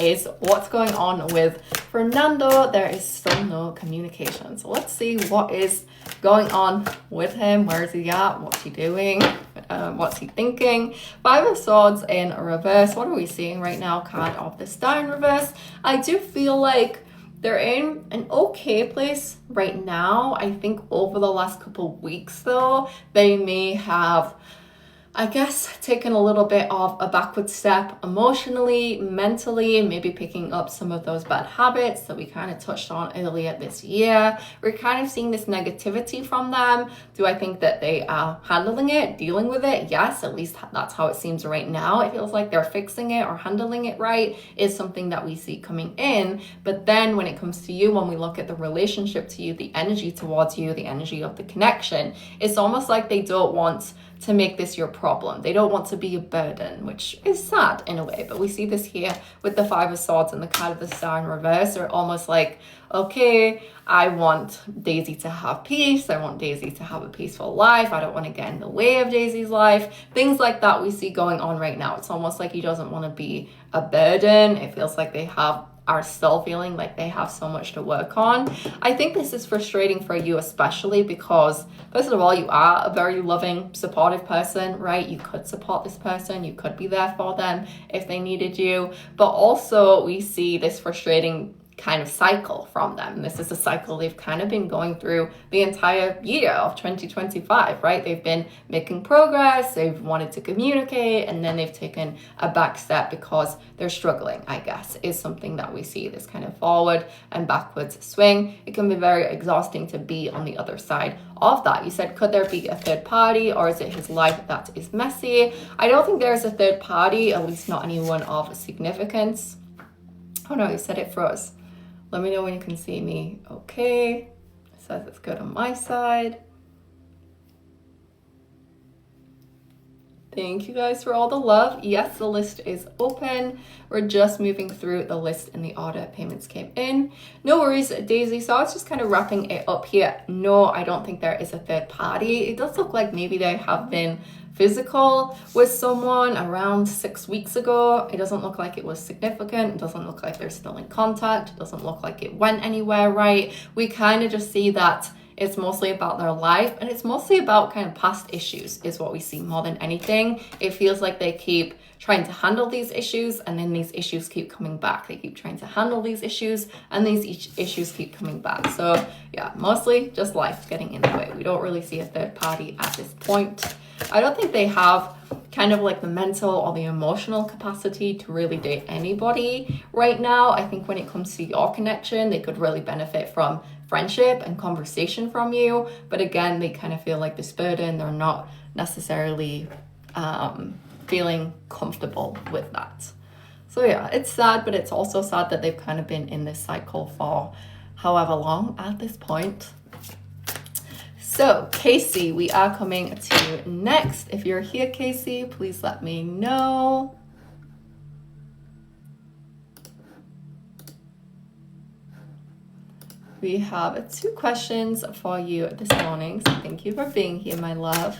is what's going on with Fernando? There is still no communication. So let's see what is going on with him. Where is he at? What's he doing? What's he thinking? Five of Swords in reverse. What are we seeing right now? Card of the Star in reverse. I do feel like they're in an okay place right now. I think over the last couple weeks though, they may have, I guess, taken a little bit of a backward step emotionally, mentally, maybe picking up some of those bad habits that we kind of touched on earlier this year. We're kind of seeing this negativity from them. Do I think that they are handling it, dealing with it? Yes, at least that's how it seems right now. It feels like they're fixing it or handling it right is something that we see coming in. But then when it comes to you, when we look at the relationship to you, the energy towards you, the energy of the connection, it's almost like they don't want to make this your problem. They don't want to be a burden, which is sad in a way. But we see this here with the Five of Swords and the card of the Star in reverse. They're almost like, okay, I want Daisy to have peace. I want Daisy to have a peaceful life. I don't want to get in the way of Daisy's life. Things like that we see going on right now. It's almost like he doesn't want to be a burden. It feels like they are still feeling like they have so much to work on. I think this is frustrating for you, especially because, first of all, you are a very loving, supportive person, right? You could support this person. You could be there for them if they needed you. But also we see this frustrating kind of cycle from them. This is a cycle they've kind of been going through the entire year of 2025, right? They've been making progress, they've wanted to communicate, and then they've taken a back step because they're struggling, I guess, is something that we see, this kind of forward and backwards swing. It can be very exhausting to be on the other side of that. You said, could there be a third party, or is it his life that is messy? I don't think there's a third party, at least not anyone of significance. Oh no, you said it froze. Let me know when you can see me. Okay, it says it's good on my side. Thank you guys for all the love. Yes, the list is open. We're just moving through the list in the order payments came in. No worries, Daisy. So I was just kind of wrapping it up here. No, I don't think there is a third party. It does look like maybe they have been physical with someone around 6 weeks ago. It doesn't look like it was significant. It doesn't look like they're still in contact. It doesn't look like it went anywhere, right? We kind of just see that it's mostly about their life, and it's mostly about kind of past issues is what we see more than anything. It feels like they keep trying to handle these issues, and then these issues keep coming back. They keep trying to handle these issues, and these issues keep coming back. So yeah, mostly just life getting in the way. We don't really see a third party at this point. I don't think they have kind of like the mental or the emotional capacity to really date anybody right now. I think when it comes to your connection, they could really benefit from friendship and conversation from you. But again, they kind of feel like this burden. They're not necessarily feeling comfortable with that. So yeah, it's sad, but it's also sad that they've kind of been in this cycle for however long at this point. So Casey, we are coming to next. If you're here, Casey, please let me know. We have 2 questions for you this morning, so thank you for being here, my love.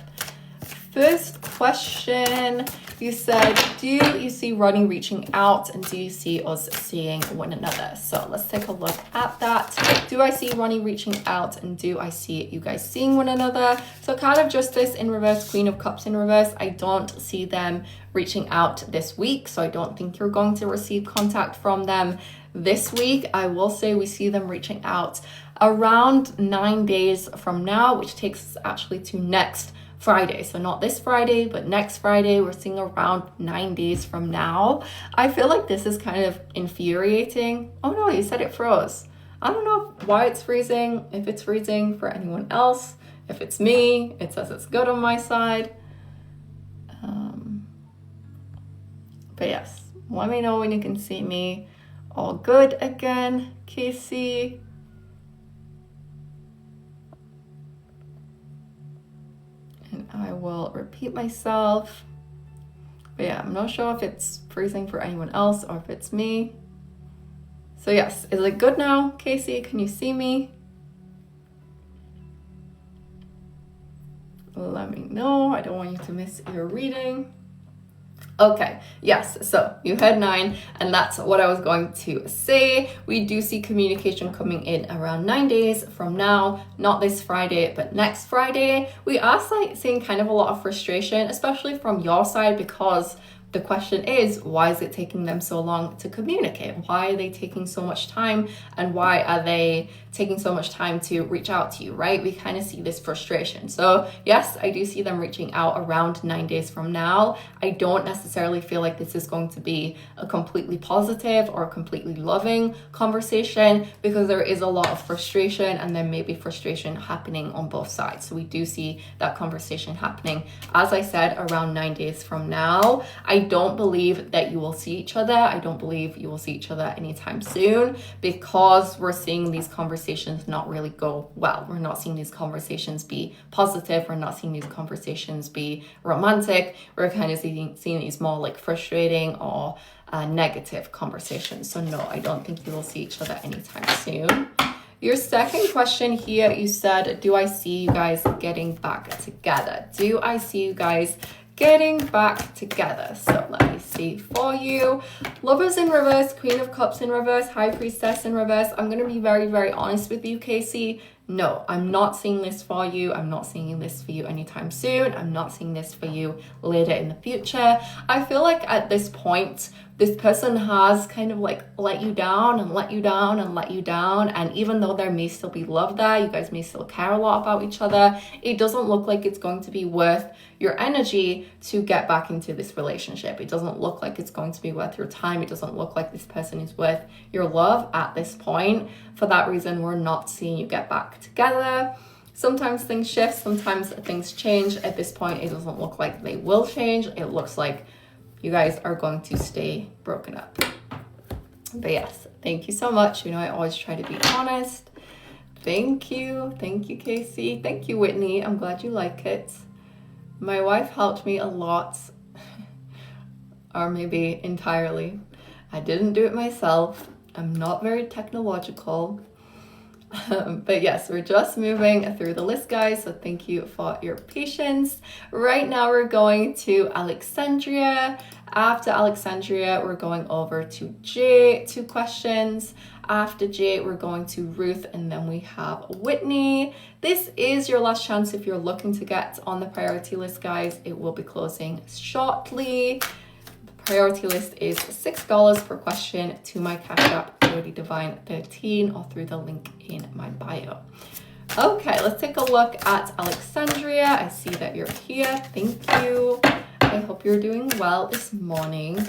First question, you said, do you see Rodney reaching out, and do you see us seeing one another? So let's take a look at that. Do I see Rodney reaching out, and do I see you guys seeing one another? So kind of Justice in reverse, Queen of Cups in reverse. I don't see them reaching out this week, so I don't think you're going to receive contact from them this week. I will say we see them reaching out around 9 days from now, which takes us actually to next Friday. So not this Friday, but next Friday. We're seeing around 9 days from now. I feel like this is kind of infuriating. Oh no, you said it froze. I don't know why it's freezing, if it's freezing for anyone else. If it's me, it says it's good on my side. But yes, let me know when you can see me. All good again, Casey. And I will repeat myself. But yeah, I'm not sure if it's freezing for anyone else or if it's me. So yes, is it good now, Casey? Can you see me? Let me know. I don't want you to miss your reading. Okay, yes, so you had 9, and that's what I was going to say. We do see communication coming in around 9 days from now, not this Friday, but next Friday. We are seeing kind of a lot of frustration, especially from your side, because the question is, why is it taking them so long to communicate? Why are they taking so much time, and why are they taking so much time to reach out to you, right? We kind of see this frustration. So yes, I do see them reaching out around 9 days from now. I don't necessarily feel like this is going to be a completely positive or a completely loving conversation, because there is a lot of frustration, and there may be frustration happening on both sides. So we do see that conversation happening, as I said, around 9 days from now. I don't believe that you will see each other. I don't believe you will see each other anytime soon, because we're seeing these conversations not really go well. We're not seeing these conversations be positive. We're not seeing these conversations be romantic. We're kind of seeing these more like frustrating or negative conversations. So no, I don't think you will see each other anytime soon. Your second question here, you said, do I see you guys getting back together? Do I see you guys getting back together? So let me see for you. Lovers in reverse, Queen of Cups in reverse, High Priestess in reverse. I'm going to be very, very honest with you, Casey. No, I'm not seeing this for you. I'm not seeing this for you anytime soon. I'm not seeing this for you later in the future. I feel like at this point, this person has kind of like let you down and let you down and let you down. And even though there may still be love there, you guys may still care a lot about each other, it doesn't look like it's going to be worth your energy to get back into this relationship. It doesn't look like it's going to be worth your time. It doesn't look like this person is worth your love at this point. For that reason, we're not seeing you get back together. Sometimes things shift, sometimes things change. At this point, it doesn't look like they will change. It looks like you guys are going to stay broken up. But yes, thank you so much. You know, I always try to be honest. Thank you, Casey. Thank you, Whitney. I'm glad you like it. My wife helped me a lot, or maybe entirely. I didn't do it myself. I'm not very technological. But yes, we're just moving through the list, guys. So thank you for your patience. Right now we're going to Alexandria. After Alexandria, we're going over to Jay, 2 questions. After Jay, we're going to Ruth, and then we have Whitney. This is your last chance if you're looking to get on the priority list, guys. It will be closing shortly. The priority list is $6 per question to my Cash App, Jodiedivine13, or through the link in my bio. Okay, let's take a look at Alexandria. I see that you're here. Thank you. I hope you're doing well this morning.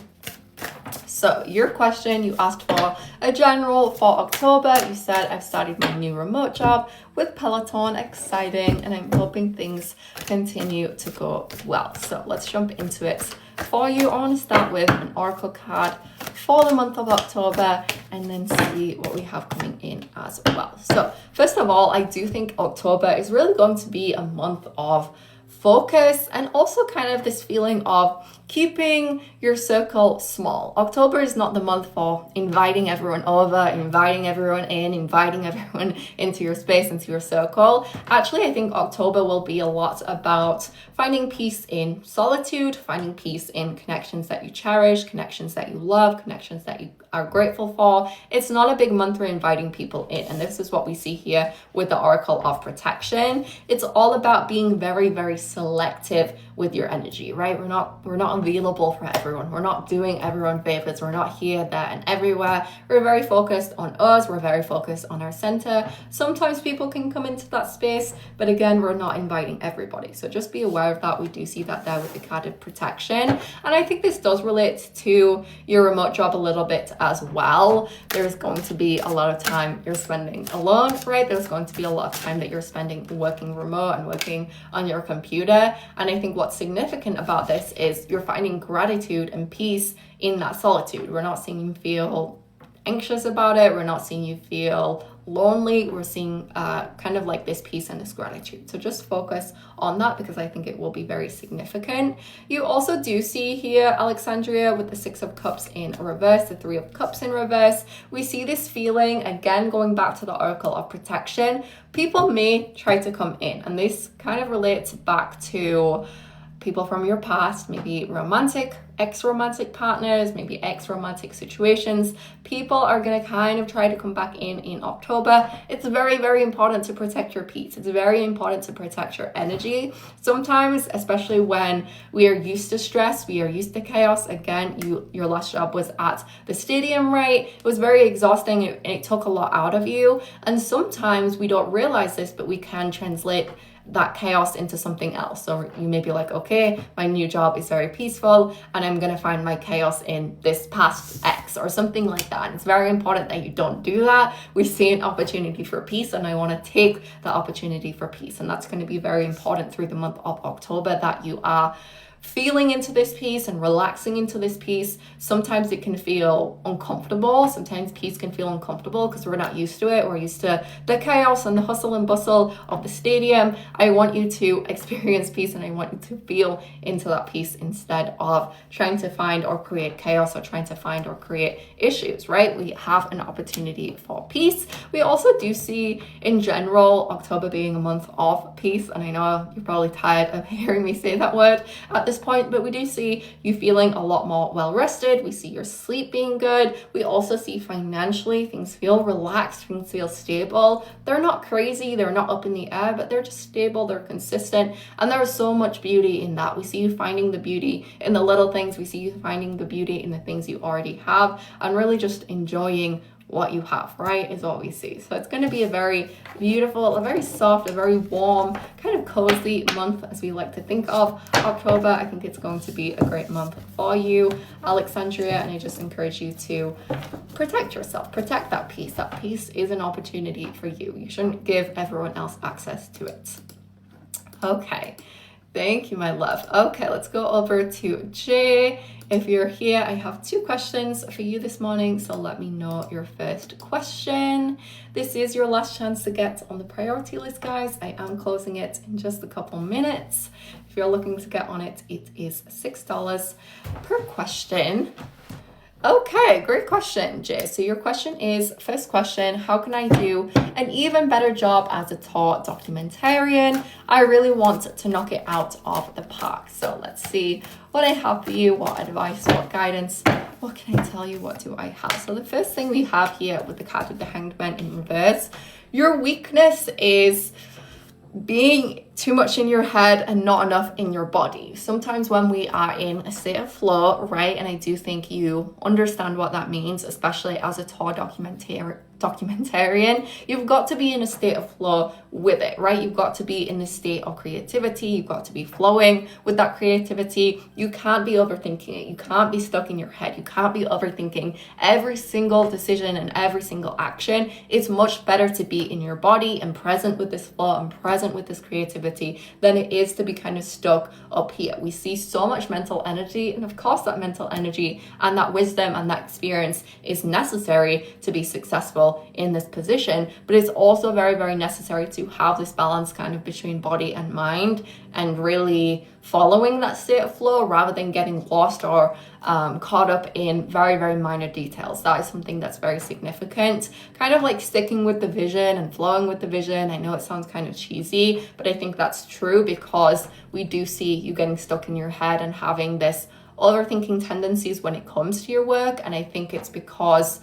So your question, you asked for a general for October. You said, I've started my new remote job with Peloton, exciting, and I'm hoping things continue to go well. So let's jump into it. For you, I want to start with an oracle card for the month of October, and then see what we have coming in as well. So first of all, I do think October is really going to be a month of focus, and also kind of this feeling of keeping your circle small. October is not the month for inviting everyone over, inviting everyone in, inviting everyone into your space, into your circle. Actually, I think October will be a lot about finding peace in solitude, finding peace in connections that you cherish, connections that you love, connections that you are grateful for. It's not a big month for inviting people in, and this is what we see here with the Oracle of Protection. It's all about being very, very selective with your energy, right? We're not available for everyone. We're not doing everyone favors. We're not here, there, and everywhere. We're very focused on us. We're very focused on our center. Sometimes people can come into that space, but again, we're not inviting everybody. So just be aware of that. We do see that there with the card of protection. And I think this does relate to your remote job a little bit as well. There's going to be a lot of time you're spending alone, right? There's going to be a lot of time that you're spending working remote and working on your computer. And I think what's significant about this is you're finding gratitude and peace in that solitude. We're not seeing you feel anxious about it. We're not seeing you feel lonely. We're seeing kind of like this peace and this gratitude. So just focus on that because I think it will be very significant. You also do see here Alexandria with the 6 of Cups in reverse, the 3 of Cups in reverse. We see this feeling, again, going back to the Oracle of protection. People may try to come in, and this kind of relates back to people from your past, maybe romantic, ex-romantic partners, maybe ex-romantic situations. People are going to kind of try to come back in October. It's very, very important to protect your peace. It's very important to protect your energy. Sometimes, especially when we are used to stress, we are used to chaos. Again, your last job was at the stadium, right? It was very exhausting. It took a lot out of you. And sometimes we don't realize this, but we can translate that chaos into something else. So you may be like, okay, my new job is very peaceful and I'm going to find my chaos in this past X or something like that. And it's very important that you don't do that. We see an opportunity for peace, and I want to take the opportunity for peace. And that's going to be very important through the month of October, that you are feeling into this peace and relaxing into this peace. Sometimes it can feel uncomfortable. Sometimes peace can feel uncomfortable because we're not used to it. We're used to the chaos and the hustle and bustle of the stadium. I want you to experience peace, and I want you to feel into that peace instead of trying to find or create chaos or trying to find or create issues, right? We have an opportunity for peace. We also do see, in general, October being a month of peace. And I know you're probably tired of hearing me say that word at this point, but we do see you feeling a lot more well rested. We see your sleep being good. We also see financially things feel relaxed, things feel stable. They're not crazy, they're not up in the air, but they're just stable, they're consistent, and there is so much beauty in that. We see you finding the beauty in the little things. We see you finding the beauty in the things you already have, and really just enjoying what you have, right, is what we see. So it's going to be a very beautiful, a very soft, a very warm, kind of cozy month, as we like to think of October. I think it's going to be a great month for you, Alexandria, and I just encourage you to protect yourself, protect that peace. That peace is an opportunity for you. You shouldn't give everyone else access to it. Okay. Thank you, my love. Okay, let's go over to Jay. If you're here, I have 2 questions for you this morning, so let me know your first question. This is your last chance to get on the priority list, guys. I am closing it in just a couple minutes. If you're looking to get on it, it is $6 per question. Okay, great question, Jay. So your question is, first question, how can I do an even better job as a tour documentarian? I really want to knock it out of the park. So let's see what I have for you, what advice, what guidance, what can I tell you, what do I have? So the first thing we have here with the card of the Hanged Man in reverse, your weakness is being too much in your head and not enough in your body. Sometimes when we are in a state of flow, right, and I do think you understand what that means, especially as a tour documentarian, you've got to be in a state of flow with it, right? You've got to be in the state of creativity. You've got to be flowing with that creativity. You can't be overthinking it. You can't be stuck in your head. You can't be overthinking every single decision and every single action. It's much better to be in your body and present with this flow and present with this creativity than it is to be kind of stuck up here. We see so much mental energy, and of course that mental energy and that wisdom and that experience is necessary to be successful in this position, but it's also very, very necessary to have this balance kind of between body and mind, and really following that state of flow rather than getting lost or caught up in very, very minor details. That is something that's very significant. Kind of like sticking with the vision and flowing with the vision. I know it sounds kind of cheesy, but I think that's true, because we do see you getting stuck in your head and having this overthinking tendencies when it comes to your work. And I think it's because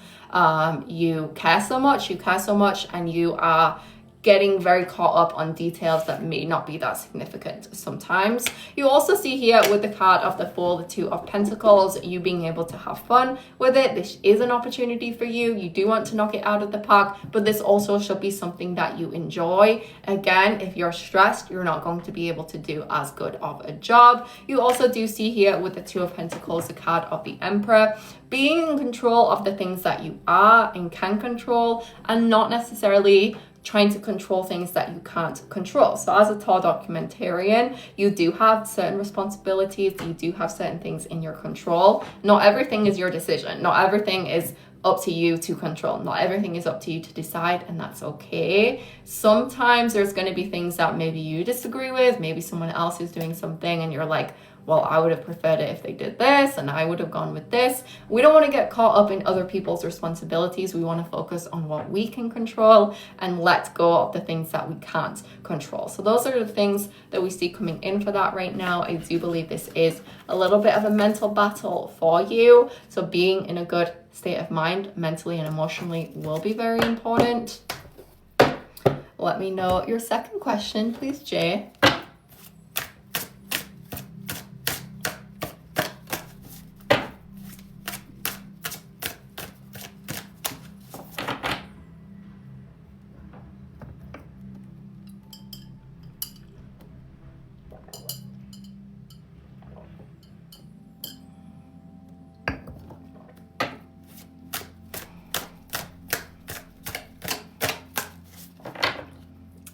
you care so much, and you are getting very caught up on details that may not be that significant sometimes. You also see here with the card of the Fool, the 2 of Pentacles, you being able to have fun with it. This is an opportunity for you. You do want to knock it out of the park, but this also should be something that you enjoy. Again, if you're stressed, you're not going to be able to do as good of a job. You also do see here with the 2 of Pentacles, the card of the Emperor, being in control of the things that you are and can control, and not necessarily trying to control things that you can't control. So as a tour documentarian, you do have certain responsibilities, you do have certain things in your control. Not everything is your decision. Not everything is up to you to control. Not everything is up to you to decide, and that's okay. Sometimes there's going to be things that maybe you disagree with, maybe someone else is doing something and you're like, well, I would have preferred it if they did this, and I would have gone with this. We don't want to get caught up in other people's responsibilities. We want to focus on what we can control and let go of the things that we can't control. So those are the things that we see coming in for that right now. I do believe this is a little bit of a mental battle for you. So being in a good state of mind, mentally and emotionally, will be very important. Let me know your second question, please, Jay.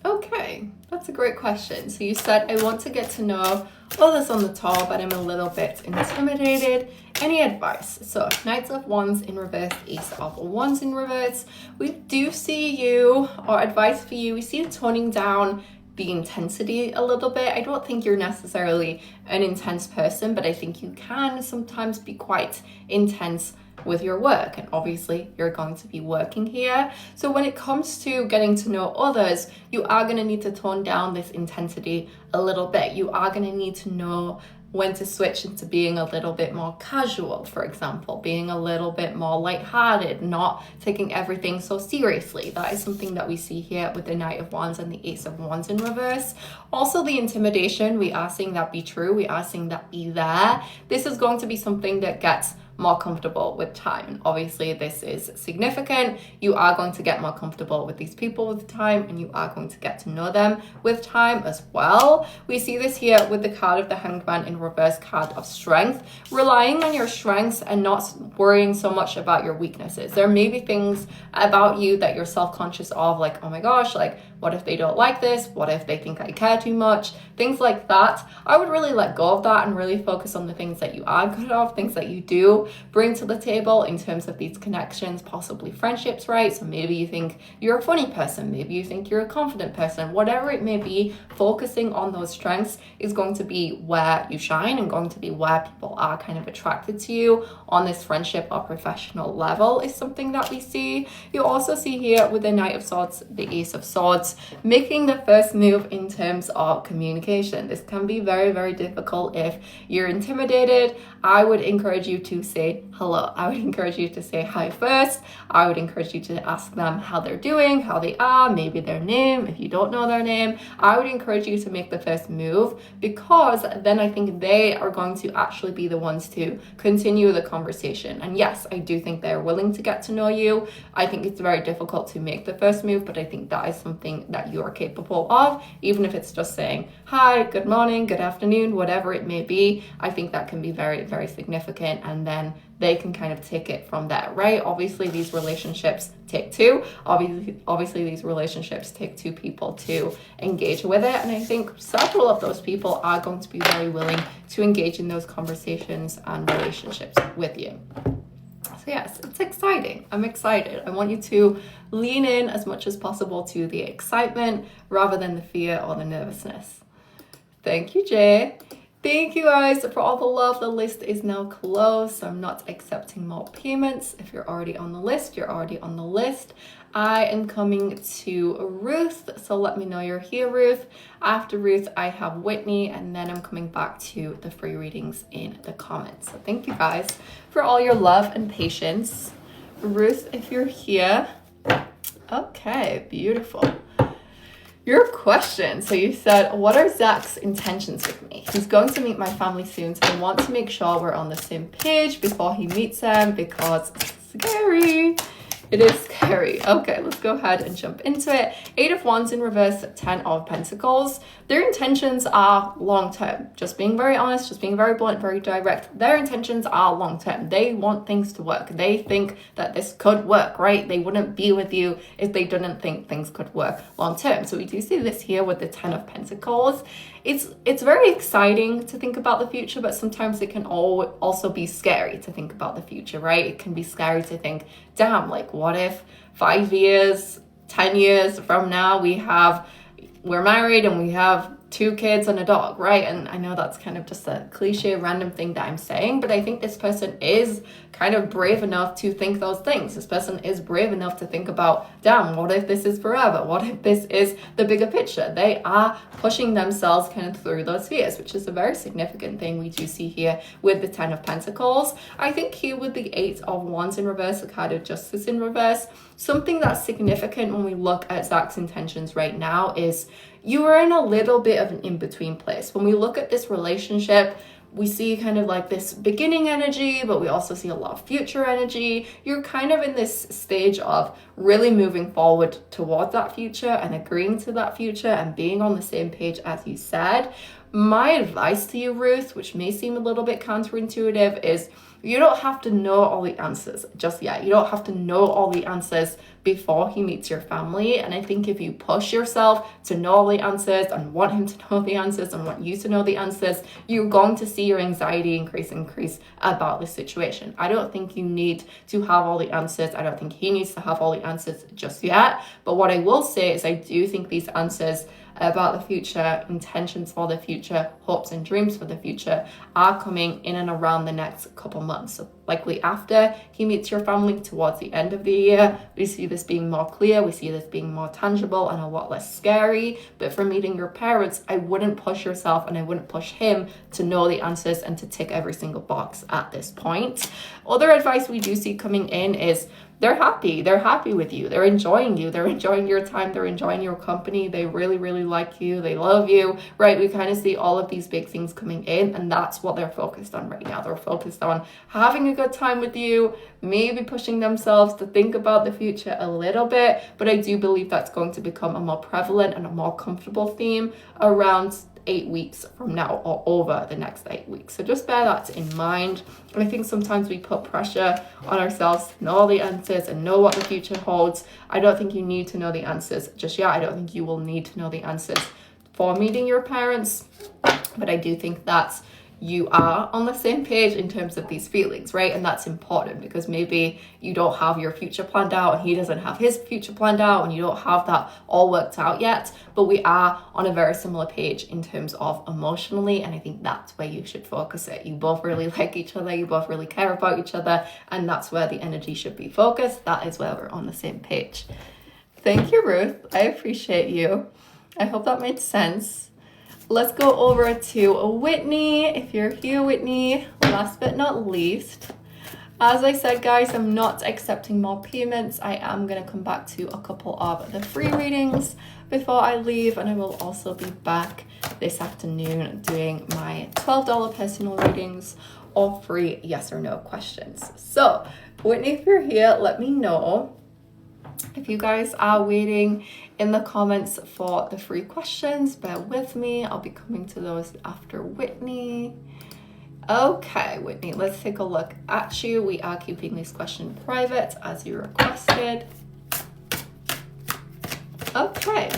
Okay, that's a great question. So you said, I want to get to know others on the tour, but I'm a little bit intimidated. Any advice? So Knights of Wands in reverse, Ace of Wands in reverse. We do see you, or advice for you, we see you toning down the intensity a little bit. I don't think you're necessarily an intense person, but I think you can sometimes be quite intense with your work, and obviously you're going to be working here. So when it comes to getting to know others, you are going to need to tone down this intensity a little bit. You are going to need to know when to switch into being a little bit more casual, for example, being a little bit more lighthearted, not taking everything so seriously. That is something that we see here with the Knight of Wands and the Ace of Wands in reverse. Also the intimidation, we are seeing that be true. We are seeing that be there. This is going to be something that gets more comfortable with time. And obviously this is significant. You are going to get more comfortable with these people with time, and you are going to get to know them with time as well. We see this here with the card of the Hanged Man in reverse, card of strength, relying on your strengths and not worrying so much about your weaknesses. There may be things about you that you're self-conscious of, like, oh my gosh, like, what if they don't like this? What if they think I care too much? Things like that. I would really let go of that and really focus on the things that you are good of, things that you do bring to the table in terms of these connections, possibly friendships, right? So maybe you think you're a funny person, maybe you think you're a confident person, whatever it may be, focusing on those strengths is going to be where you shine and going to be where people are kind of attracted to you on this friendship or professional level is something that we see. You also see here with the Knight of Swords, the Ace of Swords, making the first move in terms of communication. This can be very, very difficult if you're intimidated. I would encourage you to say hello. I would encourage you to say hi first. I would encourage you to ask them how they're doing, how they are, maybe their name, if you don't know their name. I would encourage you to make the first move, because then I think they are going to actually be the ones to continue the conversation. And yes, I do think they're willing to get to know you. I think it's very difficult to make the first move, but I think that is something that you are capable of, even if it's just saying hi, good morning, good afternoon, whatever it may be. I think that can be very, very significant, and then they can kind of take it from there, right? Obviously these relationships take two. Obviously these relationships take two people to engage with it, and I think several of those people are going to be very willing to engage in those conversations and relationships with you. So yes, it's exciting. I'm excited. I want you to lean in as much as possible to the excitement rather than the fear or the nervousness. Thank you, Jay. Thank you guys for all the love. The list is now closed, so I'm not accepting more payments. If you're already on the list, you're already on the list. I am coming to Ruth, so let me know you're here, Ruth. After Ruth, I have Whitney, and then I'm coming back to the free readings in the comments. So thank you guys for all your love and patience. Ruth, if you're here. Okay, beautiful. Your question. So you said, what are Zach's intentions with me? He's going to meet my family soon, so I want to make sure we're on the same page before he meets them, because it's scary. It is scary. Okay, let's go ahead and jump into it. 8 of Wands in reverse, 10 of Pentacles. Their intentions are long-term. Just being very honest, just being very blunt, very direct. Their intentions are long-term. They want things to work. They think that this could work, right? They wouldn't be with you if they didn't think things could work long-term. So we do see this here with the 10 of Pentacles. it's very exciting to think about the future, but sometimes it can also be scary to think about the future, right? It can be scary to think, damn, like what if 5 years, 10 years from now we're married and we have 2 kids and a dog, right? And I know that's kind of just a cliche random thing that I'm saying, but I think this person is kind of brave enough to think those things. This person is brave enough to think about, damn, what if this is forever? What if this is the bigger picture? They are pushing themselves kind of through those fears, which is a very significant thing we do see here with the 10 of Pentacles. I think here with the 8 of Wands in reverse, the card of Justice in reverse, something that's significant when we look at Zach's intentions right now is you are in a little bit of an in-between place. When we look at this relationship, we see kind of like this beginning energy, but we also see a lot of future energy. You're kind of in this stage of really moving forward towards that future and agreeing to that future and being on the same page as you said. My advice to you, Ruth, which may seem a little bit counterintuitive, is you don't have to know all the answers just yet. You don't have to know all the answers before he meets your family. And I think if you push yourself to know all the answers and want him to know the answers and want you to know the answers, you're going to see your anxiety increase about the situation. I don't think you need to have all the answers. I don't think he needs to have all the answers just yet. But what I will say is I do think these answers about the future, intentions for the future, hopes and dreams for the future are coming in and around the next couple months. So likely after he meets your family towards the end of the year, we see this being more clear, we see this being more tangible and a lot less scary. But for meeting your parents, I wouldn't push yourself and I wouldn't push him to know the answers and to tick every single box at this point. Other advice we do see coming in is they're happy with you, they're enjoying your time, they're enjoying your company, they really, really like you, they love you, right? We kind of see all of these big things coming in, and that's what they're focused on right now. They're focused on having a good time with you, maybe pushing themselves to think about the future a little bit, but I do believe that's going to become a more prevalent and a more comfortable theme around 8 weeks from now or over the next 8 weeks. So just bear that in mind. And I think sometimes we put pressure on ourselves to know all the answers and know what the future holds. I don't think you need to know the answers just yet. I don't think you will need to know the answers for meeting your parents, but I do think that you are on the same page in terms of these feelings, right? And that's important because maybe you don't have your future planned out and he doesn't have his future planned out and you don't have that all worked out yet, but we are on a very similar page in terms of emotionally, and I think that's where you should focus it. You both really like each other, you both really care about each other, and that's where the energy should be focused. That is where we're on the same page. Thank you, Ruth. I appreciate you. I hope that made sense. Let's go over to Whitney. If you're here, Whitney, last but not least, as I said, guys, I'm not accepting more payments. I am going to come back to a couple of the free readings before I leave, and I will also be back this afternoon doing my $12 personal readings or free yes or no questions. So, Whitney, if you're here, let me know. If you guys are waiting in the comments for the free questions, bear with me. I'll be coming to those after Whitney. Okay, Whitney, let's take a look at you. We are keeping this question private as you requested. Okay.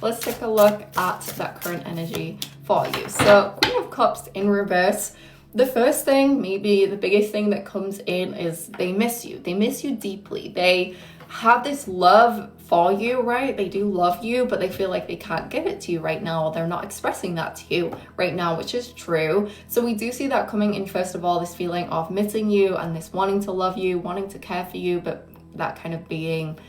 Let's take a look at that current energy for you. So, Queen of Cups in reverse. The first thing, maybe the biggest thing that comes in is they miss you. They miss you deeply. They have this love for you, right? They do love you, but they feel like they can't give it to you right now, or they're not expressing that to you right now, which is true. So we do see that coming in, first of all, this feeling of missing you and this wanting to love you, wanting to care for you, but that kind of being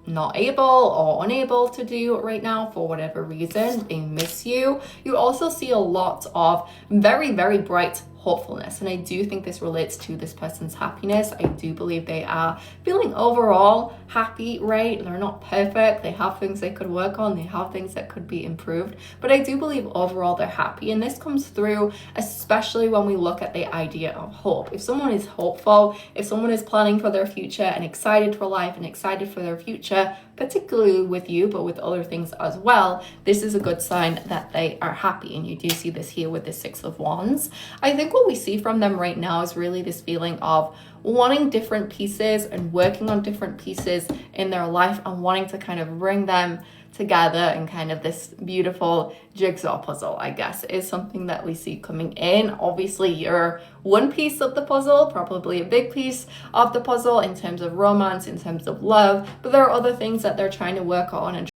not able or unable to do right now for whatever reason. They miss you. You also see a lot of very, very bright hopefulness, and I do think this relates to this person's happiness. I do believe they are feeling overall happy, right? They're not perfect. They have things they could work on. They have things that could be improved, but I do believe overall they're happy, and this comes through especially when we look at the idea of hope. If someone is hopeful, if someone is planning for their future and excited for life and excited for their future, particularly with you, but with other things as well, this is a good sign that they are happy, and you do see this here with the 6 of Wands. I think what we see from them right now is really this feeling of wanting different pieces and working on different pieces in their life and wanting to kind of bring them together in kind of this beautiful jigsaw puzzle, I guess, is something that we see coming in. Obviously, you're one piece of the puzzle, probably a big piece of the puzzle in terms of romance, in terms of love, but there are other things that they're trying to work on and